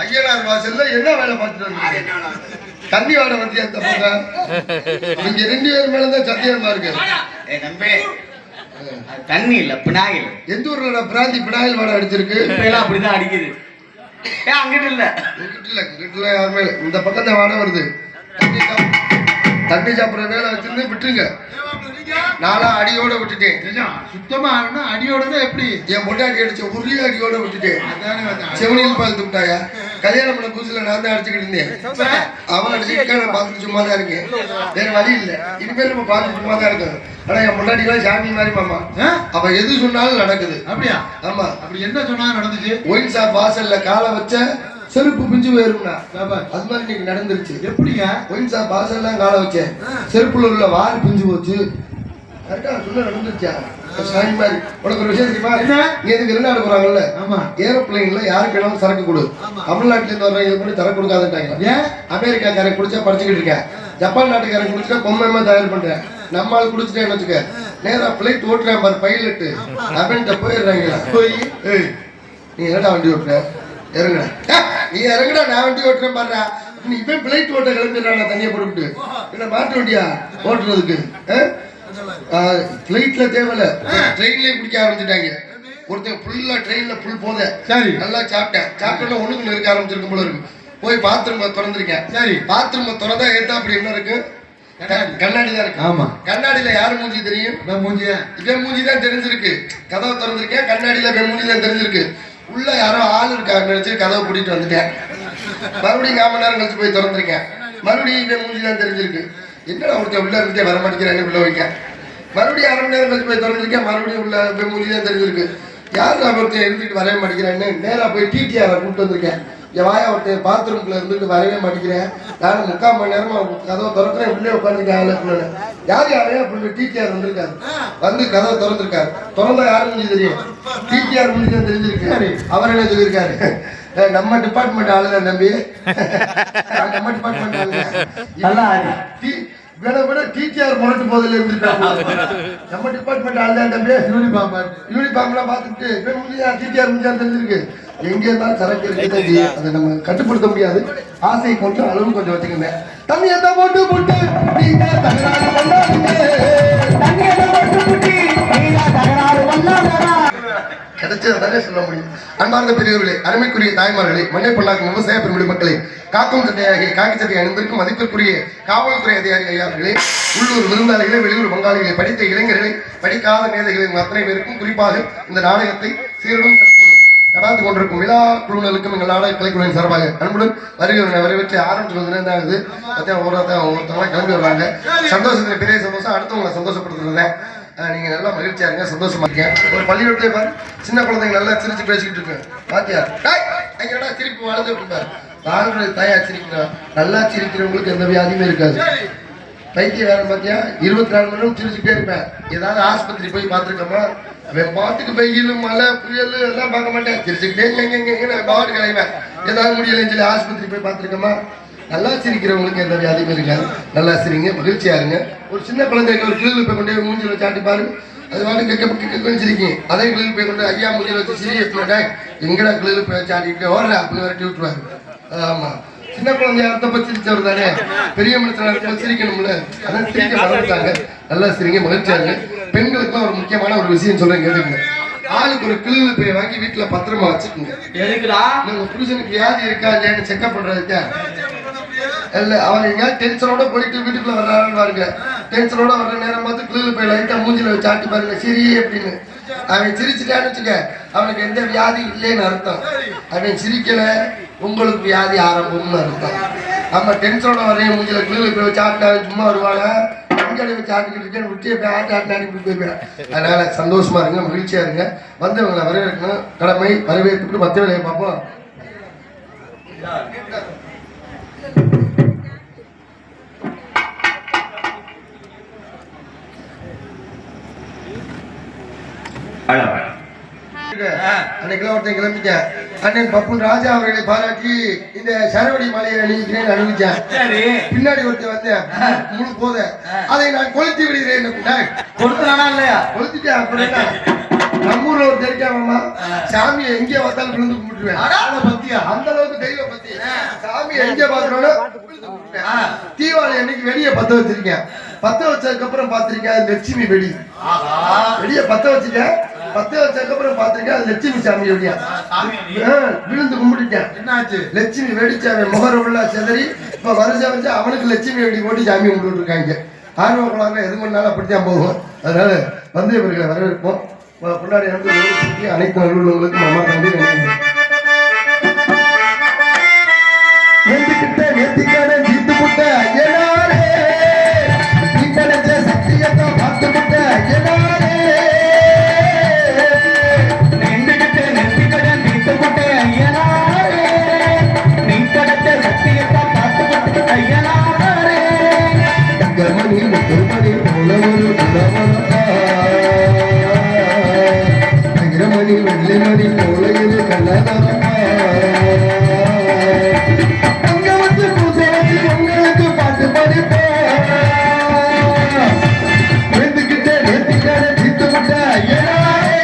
ஐயனார் வாசல்ல என்ன வேலை பார்த்துட்டு வந்தீங்க? தண்ணி வாட வந்து அந்த பக்கம் நீங்க 2 பேர் மேலதான் சத்தியமா இருக்கு. தண்ணி இல்ல பினாயில். எந்த ஊர்ல பிராந்தி பினாயில் வாட அடிச்சிருக்கு? இப்பெல்லாம் அப்படிதான் அடிக்குது. அங்கிட்டு இல்ல இங்கிட்டுல யாருமே இந்த பக்கத்தை வாட வருது. தண்ணி சாப்பிட்ற வேலை வச்சிருந்து விட்டுருங்க. நாளா அடியோட விட்டுட்டேன். சுத்தமா அடியோட தான். எப்படி என் பொண்டாட்டி அடிச்ச உருளி அடியோட விட்டுட்டேன். செவனியில் பார்த்து விட்டாயா? கல்யாணம் பண்ண புதுசுல நான் தான் அடிச்சுக்கிட்டு இருந்தேன். அவன் அடிச்சுக்கிட்டா நான் பார்த்துட்டு சும்மா தான் இருக்கேன். வேற வழி இல்லை. இனிமேல் நம்ம பார்த்து சும்மா தான் இருக்கோம். ஆனா என் பொண்டாட்டிலாம் சாமி மாதிரி மாமா. அவ எது சொன்னாலும் நடக்குது. அப்படியா? ஆமா. அப்படி என்ன சொன்னாலும் நடந்துச்சு. ஒயின் ஷாப் வாசல்ல காலை வச்ச செருப்பு பிஞ்சு போயிருந்தா அது மாதிரி இன்னைக்கு நடந்துருச்சு. எப்படிங்க? ஒயின் ஷாப் வாசல்லாம் காலை வச்சேன், செருப்புல உள்ள வால் பிஞ்சு போச்சு. கரெக்டா சொல்ல நடந்துருச்சா? சாமி மாதிரி. உனக்கு ஒரு விஷயம் தெரியுமா? நீ எதுக்கு வெளிநாடு போறாங்கல்ல? ஆமா. ஏரோப்ளைன்ல யாருக்கு வேணாலும் சரக்கு கொடு. தமிழ்நாட்டுல இருந்து வர்றவங்க கூட சரக்கு கொடுக்காதுட்டாங்க. ஏன்? அமெரிக்காக்காரன் குடிச்சா படிச்சுக்கிட்டு இருக்கேன், ஜப்பான் நாட்டுக்காரன் குடிச்சா பொம்மை தயார் பண்றேன், நம்ம ஆள் குடிச்சிட்டேன்னு வச்சுக்க நேரா பிளைட் ஓட்டுறேன் பாரு பைலட்டு அவன்கிட்ட போயிடுறாங்களா? போய் நீ என்னடா வண்டி ஓட்டுற? இறங்குடா. நீ இறங்குடா, நான் வண்டி ஓட்டுறேன் பாருடா. நீ இப்ப பிளைட் ஓட்ட கிளம்பிடுறாங்க தண்ணியை போட்டுவிட்டு. என்ன மாட்டு வண்டியா ஓட்டுறதுக்கு? பிளைட்ல தேவையில்ல, ட்ரெயின்லயே குடிக்க ஆரம்பிச்சுட்டாங்க. ஒருத்தன் ஃபுல்லா ட்ரெயின்ல ஃபுல் போத. சரி, நல்லா சாப்பிட்டேன். சாப்பிட்டோன்னா ஒண்ணுக்கு இருக்க ஆரம்பிச்சிருக்கும் போல இருக்கு. போய் பாத்ரூம் திறந்திருக்கேன். சரி, பாத்ரூம் திறந்தா ஏத்தா அப்படி என்ன இருக்கு? கண்ணாடி தான் இருக்கு. ஆமா. கண்ணாடியில யாரு மூஞ்சி தெரியும்? இவன் மூஞ்சி தான் தெரிஞ்சிருக்கு. கதவை திறந்திருக்கேன், கண்ணாடியில இவன் மூஞ்சி தான் தெரிஞ்சிருக்கு. உள்ள யாரோ ஆள் இருக்காரு நினைச்சு கதவை கூட்டிட்டு வந்துட்டேன். மறுபடியும் 4 மணி நேரம் கழிச்சு போய் திறந்திருக்கேன், மறுபடியும் இவன் மூஞ்சி தான் தெரிஞ்சிருக்கு. என்னடா ஒருத்தன் உள்ள இருந்துட்டே வர மாட்டேங்கிறேன் உள்ள வைக்க. மறுபடியும் 1/2 மணி நேரம் கழிச்சு போய் திறந்திருக்கேன், மறுபடியும் உள்ள இவன் மூஞ்சி தான் தெரிஞ்சிருக்கு. யாரு ஒருத்தன் இருந்துட்டு வரவே மாட்டேங்கிறேன்னு நேரா போய் டிடிஆரை கூப்பிட்டு வந்திருக்கேன். என் வாயா ஒருத்தன் பாத்ரூம்ல இருந்துட்டு வரவே மாட்டேங்கிறேன், நானும் 3/4 மணி நேரமா கதவை திறக்கிறேன், உள்ளே உட்காந்துருக்கேன். ஆளுக்குள்ள யார் யாரையா அப்படின்னு டிடிஆர் வந்திருக்காரு. வந்து கதவை திறந்திருக்காரு. திறந்தா யாரு மூஞ்சி தெரியும்? டிடிஆர் மூஞ்சி தான் தெரிஞ்சிருக்காரு. அவர் என்ன சொல்லியிருக்காரு? நம்ம டிபார்ட்மெண்ட் ஆளுதான் தம்பி, நம்ம டிபார்ட்மெண்ட் ஆளுதான். விட டிடிஆர் முரட்டு போதில் இருந்துருக்காங்க. நம்ம டிபார்ட்மெண்ட் ஆளுதான் தம்பி. யூனிஃபார்ம்லாம் பார்த்துட்டு டிடிஆர் முடிஞ்சா தெரிஞ்சிருக்கு. எங்கே இருந்தாலும் சரக்கு இருக்குது, அதை நம்ம கட்டுப்படுத்த முடியாது. ஆசையை கொஞ்சம் அளவு கொஞ்சம் வச்சுக்கோங்க. தண்ணி எந்த போட்டு போட்டு நீங்க தகராறு பண்ணாதீங்க. கிடைச்சதானே சொல்ல முடியும். அன்பார்ந்த பெரியவர்களே, அருமைக்குரிய தாய்மார்களே, மண்ணை பொல்லாக்கும் விவசாய பெருமொழி மக்களே, காக்கும் சட்டையாகிய காக்கி சட்டை அணிந்திருக்கும் மதிப்பிற்குரிய காவல்துறை அதிகாரி ஐயார்களே, உள்ளூர் விருந்தாளிகளே, வெளியூர் பங்காளிகளை, படித்த இளைஞர்களை, படிக்காத மேதைகளின் அத்தனை பேருக்கும், குறிப்பாக இந்த நாடகத்தை சீரடும் நடாந்து கொண்டிருக்கும் விழா குழுவினருக்கும் எங்கள் நாடக கலைக்குழுவின் சார்பாக அன்புடன் வருகிறவர்களை வரவேற்று ஆரம்பிச்சு வந்து ஆகுது. ஒருத்தவங்களாம் கிளம்பி வர்றாங்க. சந்தோஷத்துல பெரிய சந்தோஷம், அடுத்தவங்களை சந்தோஷப்படுத்துறேன். நீங்க நல்லா மகிழ்ச்சியா இருங்க, சந்தோஷமா இருக்கேன். ஒரு பள்ளிக்கூடத்தை பாரு, சின்ன குழந்தைங்க நல்லா சிரிச்சு பேசிக்கிட்டு இருக்கு. பாத்தியா அங்கடா சிரிப்பு வாழ்ந்து இருப்பாரு. வாழ்றது தாயா சிரிக்கிறான். நல்லா சிரிக்கிறவங்களுக்கு எந்த வியாதியுமே இருக்காது. பைத்தியம் வேற பாத்தியா, 24 மணி நேரம் சிரிச்சுட்டே இருப்பேன். ஏதாவது ஆஸ்பத்திரி போய் பார்த்துருக்கோமா? அவன் பாட்டுக்கு வெயில் மழை புயல் எல்லாம் பார்க்க மாட்டேன், சிரிச்சுக்கிட்டே பாட்டு கிடைவேன். ஏதாவது முடியலன்னு சொல்லி ஆஸ்பத்திரி போய் பார்த்துருக்கோமா? நல்லா சிரிக்கிறவங்களுக்கு எந்த வியாதியும் இருக்காது. நல்லா சிரிங்க, மகிழ்ச்சியா இருங்க. ஒரு சின்ன குழந்தைக்கு ஒரு கிளியில் போய் கொண்டு மூஞ்சில சாட்டி பாரு, அது வாட்டு கேட்க சிரிக்கும். அதே கிளியில் போய் கொண்டு ஐயா மூஞ்சில வச்சு சிரி எங்கடா கிளியில் போய் சாட்டிட்டு ஓடுற அப்படின்னு விரட்டி விட்டுருவாரு. ஆமா, சின்ன குழந்தைய அர்த்தப்ப சிரிச்சவர் தானே, பெரிய மனுஷன் சிரிக்கணும்ல, அதான் சிரிக்க மறந்துட்டாங்க. நல்லா சிரிங்க, மகிழ்ச்சியா இருங்க. பெண்களுக்கு ஒரு முக்கியமான ஒரு விஷயம் சொல்றேன், கேட்டுக்கங்க. ஆளுக்கு ஒரு கிளியில் போய் வாங்கி வீட்டுல பத்திரமா வச்சுக்கோங்க. எதுக்குடா? உங்க புருஷனுக்கு வியாதி இருக்கா இல்லையான்னு செக்அப் பண்றதுக்கா இல்ல. அவன் எங்கேயாவது டென்ஷனோட போயிட்டு வீட்டுக்குள்ள வர்றான்னு பாருங்க. டென்ஷனோட வர்ற நேரம் பார்த்து கிளியில் போய் லைட்டா மூஞ்சில வச்சு ஆட்டி பாருங்க, சரி அப்படின்னு. அவன் சிரிச்சுட்டான்னு வச்சுக்க, அவனுக்கு எந்த வியாதி இல்லைன்னு அர்த்தம். அவன் சிரிக்கல, உங்களுக்கு வியாதி ஆரம்பம்னு அர்த்தம். நம்ம டென்ஷனோட வரைய மூஞ்சில கிளியில் போய் வச்சு ஆட்டினா சும்மா வருவாங்க, அங்கடி வச்சு ஆட்டிக்கிட்டு இருக்கேன், விட்டியை போய் ஆட்டி போயிருப்பேன். அதனால சந்தோஷமா இருங்க, மகிழ்ச்சியா இருங்க. வந்தவங்களை வரவேற்கணும், கடமை. வரவேற்று மற்ற வேலையை பார்ப்போம். அன்னைக்கு ஒருத்தன் கிளம்பிட்டேன். அண்ணன் பப்புன் ராஜா அவர்களை பாராட்டி இந்த சரவடி மலையை அணிவிக்கிறேன் அணிவிச்சேன். பின்னாடி ஒருத்தன் வந்தேன், முழு போத அதை நான் கொளுத்தி விடுகிறேன். கொடுத்தானா இல்லையா? கொளுத்திட்டேன். அப்படின்னா நம்ம ஊர்ல ஒரு தெரிக்காமமா சாமியை எங்கே வந்தாலும் விழுந்து கும்பிட்டுருவேன். அந்த அளவுக்கு தெய்வ சாமி எங்க பாக்குறோம் தீபாவளி அன்னைக்கு வெடிய பத்த வச்சிருக்கேன். பத்த வச்சதுக்கு அப்புறம் பாத்திருக்கேன் அது லட்சுமி வெடி. வெடிய பத்த வச்சுட்டேன். பத்த வச்சதுக்கு அப்புறம் பாத்திருக்கேன் அது லட்சுமி சாமி வெடியா. விழுந்து கும்பிட்டுட்டேன். என்னாச்சு? லட்சுமி வெடிச்சாவே முகர உள்ள செதறி இப்ப வருஷம் வச்சு அவனுக்கு லட்சுமி வெடி போட்டு சாமி கும்பிட்டு இருக்காங்க. ஆர்வம் குழந்தை எது பண்ணாலும் அப்படித்தான் போகும். அதனால வந்து இவர்களை வரவேற்போம். முன்னாடி அனைத்து நல்லுள்ளவங்களுக்கும் அம்மா தம்பி நேர்த்திக்கான ஜீத்து முட்டை ஐயனாரே, நீ படைச்ச சத்தியத்தை பார்த்து முட்டை ஐயனாரே, நெருங்கிக்கிட்டு ஜீத்து முட்டை ஐயனாரே, நீ படைச்ச சத்தியத்தை பார்த்து முட்டை ஐயனாரே, தங்கமணி முத்துமணி போலவரு புலவரா, தங்கமணி வெள்ளிமணி போல இது கண்ணதாரா, உங்களுக்கு பாட்டு படிப்பேன். நேர்த்திக்கான ஜீத்து முட்டை ஐயனாரே.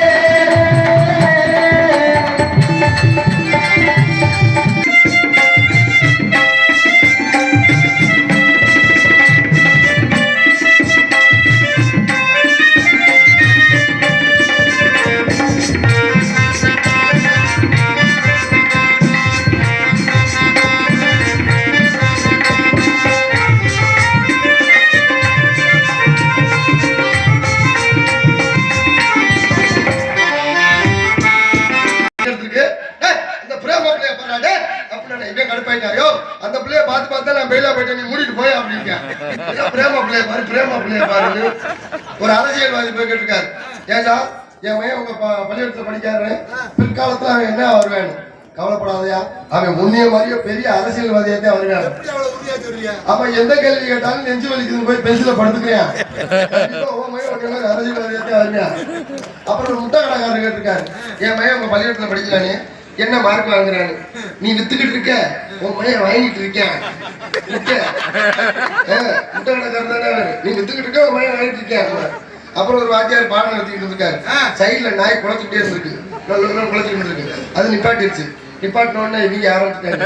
அந்த பிள்ளைய பார்த்து பார்த்தா நான் பெயிலா போயிட்டேன், நீ மூடிட்டு போய் அப்படிங்க. பிரேம பிள்ளைய பாரு, பிரேம பிள்ளைய பாரு. ஒரு அரசியல்வாதி போய் கேட்டிருக்காரு, ஏண்டா என் மையன் உங்க பள்ளிக்கூடத்துல படிக்காரு, பிற்காலத்துல அவன் என்ன வருவேன்? கவலைப்படாதயா, அவன் முன்னிய மாதிரியே பெரிய அரசியல்வாதியாத்தான் வருவேன். அப்ப எந்த கேள்வி கேட்டாலும் நெஞ்சு வலிக்குதுன்னு போய் பென்சில படுத்துக்கிறேன், அரசியல்வாதியாத்தான் வருவேன். அப்புறம் முட்டை கடைக்காரர் கேட்டிருக்காரு, என் மையன் உங்க பள்ளிக்கூடத்துல படிக்கிறானே, என்ன மார்க் வாங்குறானு? நீ வித்துக்கிட்டு இருக்க, உன் மையன் வாங்கிட்டு இருக்கேன். முட்டை கடைக்காரர் தானே, நீ வித்துக்கிட்டு இருக்க, உன் மையன் வாங்கிட்டு இருக்கேன். அப்புறம் ஒரு வாத்தியார் பாடம் நடத்திக்கிட்டு இருக்காரு, சைட்ல நாய் குளச்சுக்கிட்டே இருந்திருக்கு, குளச்சுக்கிட்டு இருக்கு. அது நிப்பாட்டிருச்சு. நிப்பாட்டின உடனே நீங்க ஆரம்பிச்சுட்டாங்க,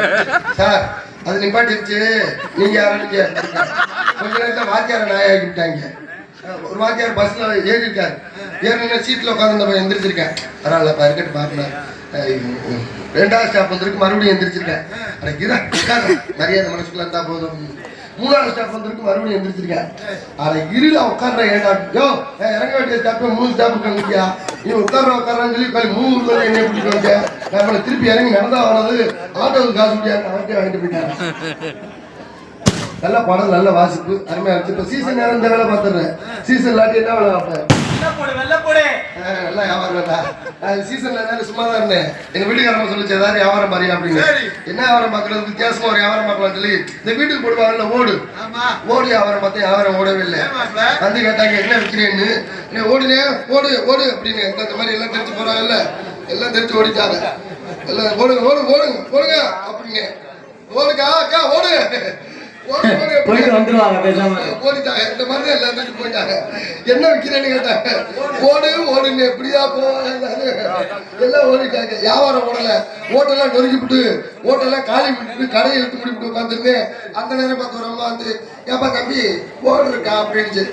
சார் அது நிப்பாட்டிருச்சு, நீங்க ஆரம்பிக்க. கொஞ்ச நேரத்துல வாத்தியார நாய் ஆகிட்டாங்க. ஒரு வாத்தியார் பஸ்ல ஏறி இருக்காரு, ஏறின சீட்ல உட்காந்து எந்திரிச்சிருக்கேன். பரவாயில்லப்பா இருக்கட்டு பாக்கணும். ரெண்டாவது ஸ்டாப் வந்திருக்கு, மறுபடியும் எந்திரிச்சிருக்கேன். மரியாதை மனசுக்குள்ள இருந்தா போதும். மூணாவது ஸ்டாப் வந்திருக்கு, மறுபடியும் எந்திரிச்சிருக்கேன். அதை இருள உட்கார்ற ஏண்டா, இறங்க வேண்டிய ஸ்டாப் 3 ஸ்டாப் கண்டிப்பா நீ உட்கார்றான்னு சொல்லி 3 என்ன பிடிக்க வச்ச, நம்மளை திருப்பி இறங்கி நடந்தா வர்றது, ஆட்டோவுக்கு காசு முடியாது, அவன்கிட்ட வாங்கிட்டு போயிட்டாங்க. நல்ல படம், நல்ல வாசிப்பு, அருமையா இருந்துச்சு. இப்ப சீசன் நேரம் இந்த வேலை பார்த்துடுறேன். சீசன் இல்லாட்டி என்ன வேலை பார்ப்பேன்? நல்லா வியாபாரம். சீசன்ல சும்மா தான் இருந்தேன். எங்க வீட்டுக்காரங்க சொல்லிச்சு ஏதாவது வியாபாரம் பாரு அப்படின்னு. என்ன வியாபாரம் பார்க்கறது, வித்தியாசமா ஒரு வியாபாரம் பார்க்கலாம் சொல்லி இந்த வீட்டுக்கு போடுவாங்கல்ல ஓடு, ஓடு வியாபாரம் பார்த்தா வியாபாரம் ஓடவே இல்லை. வந்து கேட்டாங்க என்ன விற்கிறேன்னு, ஓடுனே ஓடு ஓடு அப்படின்னு. இந்த மாதிரி எல்லாம் தெரிஞ்சு போறாங்கல்ல, எல்லாம் தெரிஞ்சு ஓடிட்டாங்க. எல்லாம் ஓடுங்க ஓடுங்க ஓடுங்க ஓடுங்க அப்படின்னு. ஓடுக்கா அக்கா ஓடு போயிட்டு வந்துருவாங்க பேசாம. ஓடிட்டாங்க. இந்த மாதிரி எல்லாத்தையும் போயிட்டாங்க. என்ன விற்கிறேன்னு கேட்டாங்க, ஓடு ஓடுங்க எப்படியா போவாங்க, எல்லாம் ஓடிட்டாங்க. வியாபாரம் ஓடல, ஓட்டெல்லாம் நொறுக்கிவிட்டு ஓட்டெல்லாம் காலி பண்ணிட்டு கடையை இழுத்து முடிவிட்டு உட்காந்துருந்தேன். அந்த நேரம் பார்த்து ஒரு அம்மா வந்து, ஏப்பா தம்பி ஓடு இருக்கா அப்படின்னு.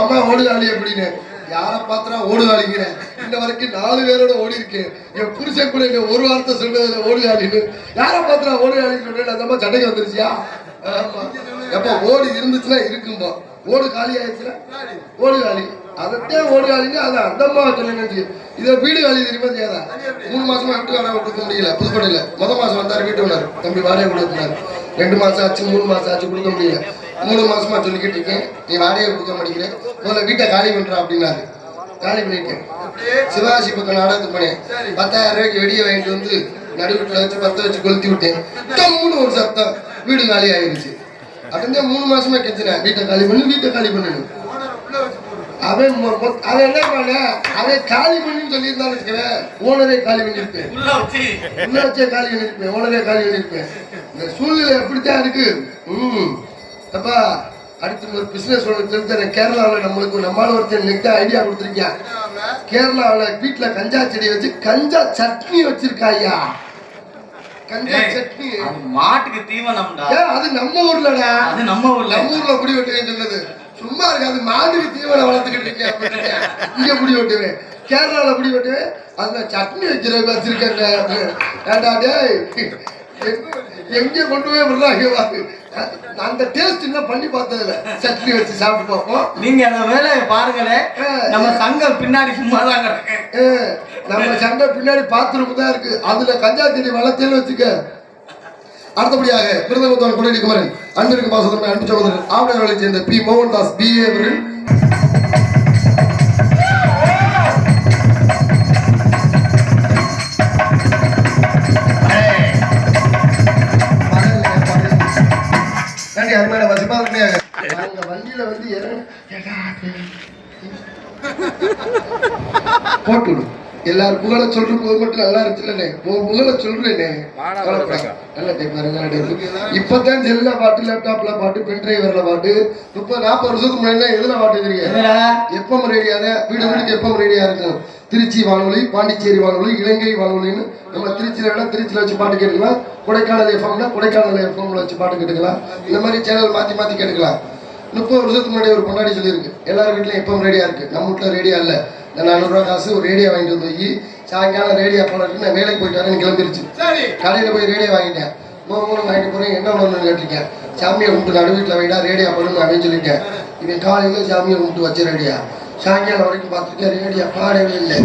அம்மா ஓடுகாளி அப்படின்னு. யார பாத்திரா ஓடுகாளிங்கிற, இந்த வரைக்கும் 4 பேரோட ஓடி இருக்கு. என் புருஷன் கூட என்ன ஒரு வார்த்தை சொல்றதுல ஓடுகாளின்னு. யார பாத்திரா ஓடுகாளின்னு சொல்றேன். அந்த அம்மா சண்டைக்கு வந்துருச்சியா? எப்ப ஓடு இருந்துச்சுன்னா இருக்கும்போ, ஓடு காலி ஆயிடுச்சுன்னா ஓடு காலி. அதே ஓடு காலிங்க, அது அந்த அம்மா சொல்லுங்க. இதை வீடு காலி தெரியுமா தெரியாதா? 3 மாசமா வீட்டு வாடகை கொடுக்க முடியல. புதுக்கோட்டையில மாசம் வந்தாரு வீட்டு ஓனர் தம்பி, வாடகை கொடுத்துனாரு. 2 மாசம் ஆச்சு, 3 மாசம் ஆச்சு, கொடுக்க முடியல. 3 மாசமா சொல்லிக்கிட்டு இருக்கேன், நீ வாடகை கொடுக்க மாட்டேங்கிறேன், முதல்ல வீட்டை காலி பண்றா அப்படின்னாரு. காலி பண்ணிட்டேன். சிவாஜி பக்கம் நாடகத்துக்கு போனேன். 10,000 ரூபாய்க்கு வெடியை வாங்கிட்டு வந்து நடுவீட்டுல வச்சு 10 வச்சு கொளுத்தி விட்டேன். ஒரு சத்தம், வீடு காலி ஆயிடுச்சு. அப்படியே 3 மாசமா கெஞ்சினேன், வீட்டை காலி பண்ணு, வீட்டை காலி பண்ணணும். அவன் என்ன பண்ண, அவன் காலி பண்ணு சொல்லியிருந்தான்னு வச்சுக்கிறேன், ஓனரே காலி பண்ணிருப்பேன். உள்ள வச்சே காலி பண்ணிருப்பேன், ஓனரே காலி பண்ணிருப்பேன். இந்த சூழ்நிலை எப்படித்தான் இருக்கு. அப்பா அடுத்து ஒரு பிசினஸ் ஒன்று தெரிஞ்சேன். கேரளாவில் நம்மளால ஒருத்தர் நெக்டா ஐடியா கொடுத்துருக்கேன். கேரளாவில் வீட்டுல கஞ்சா செடி வச்சு கஞ்சா சட்னி வச்சிருக்கா ஐயா. கஞ்சா சட்னி அது மாட்டுக்கு தீவனம்டா. அது நம்ம ஊர்லடா. அது நம்ம ஊர்ல குடி வெட்டுவேன் சொன்னது சும்மா இருக்காது. மாட்டுக்கு தீவனம் வளர்த்துக்கிட்டு இருக்கேன். இங்க குடி வெட்டுவேன், கேரளால குடி வெட்டுவேன். அதுல சட்னி வைக்கிறதுக்கு வச்சிருக்கேன். ஏண்டா டேய், எங்க கொண்டு போய் விடுறாங்க. அந்த டேஸ்ட் இன்னும் பண்ணி பார்த்ததுல சட்னி வச்சு சாப்பிட்டு பார்ப்போம். நீங்க அந்த வேலையை பாருங்களேன். நம்ம சங்கம் பின்னாடி சும்மா தான் கிடக்கு. நம்ம சங்கம் பின்னாடி பாத்ரூம் தான் இருக்கு. அதுல கஞ்சா செடி வளர்த்தேன்னு வச்சுக்க. அடுத்தபடியாக விருதுநகர் குடிநீர் குமரன் அன்பிற்கு பாசத்தன்மை அன்பு சகோதரர் ஆவணர்களைச் சேர்ந்த பி மோகன்தாஸ் BA அவர்கள் நன்றி. அருமையான வசிப்பா உண்மையாக வண்டியில வந்து போட்டு எல்லாரும் புகழ சொல்ற போது மட்டும் நல்லா இருந்துச்சுல்ல. புகழ சொல்றேனே நல்ல டைப் பாருங்க. இப்பதான் செல்ல பாட்டு, லேப்டாப்ல பாட்டு, பென் டிரைவர்ல பாட்டு. 30-40 வருஷத்துக்கு முன்னாடி எதுல பாட்டு தெரியும்? எப்பம் ரேடியாத வீடு வீடுக்கு எப்பம் ரேடியா இருக்கும். திருச்சி வானொலி, பாண்டிச்சேரி வானொலி, இலங்கை வானொலின்னு நம்ம திருச்சியில வச்சு பாட்டு கேட்டுக்கலாம். கொடைக்கானல் எஃப்எம்ல கொடைக்கானல் எஃப்எம்ல வச்சு பாட்டு கேட்டுக்கலாம். இந்த மாதிரி சேனல் மாத்தி கேட்டுக்கலாம். 30 வருஷத்துக்கு முன்னாடி ஒரு பொண்டாடி சொல்லியிருக்கு, எல்லாரும் வீட்லயும் எப்பவும் ரேடியா இருக்கு, நம்ம வீட்டுல ரேடியா இல்ல. 400 ரூபா காசு ஒரு ரேடியோ வாங்கிட்டு வந்து சாயங்காலம் ரேடியோ போனதுக்கு நான் வேலைக்கு போயிட்டு வரேன்னு கிளம்பிருச்சு. கடையில போய் ரேடியோ வாங்கிட்டேன். 3 வாங்கிட்டு போறேன். என்ன ஒண்ணு கேட்டிருக்கேன். சாமியை கும்பிட்டு நடு வீட்டுல வைடா ரேடியா பண்ணணும் அப்படின்னு சொல்லிட்டேன். இவன் காலையில சாமியை கும்பிட்டு வச்ச ரேடியா சாயங்காலம் வரைக்கும் பார்த்துருக்கேன். ரேடியா பாடவே இல்லை.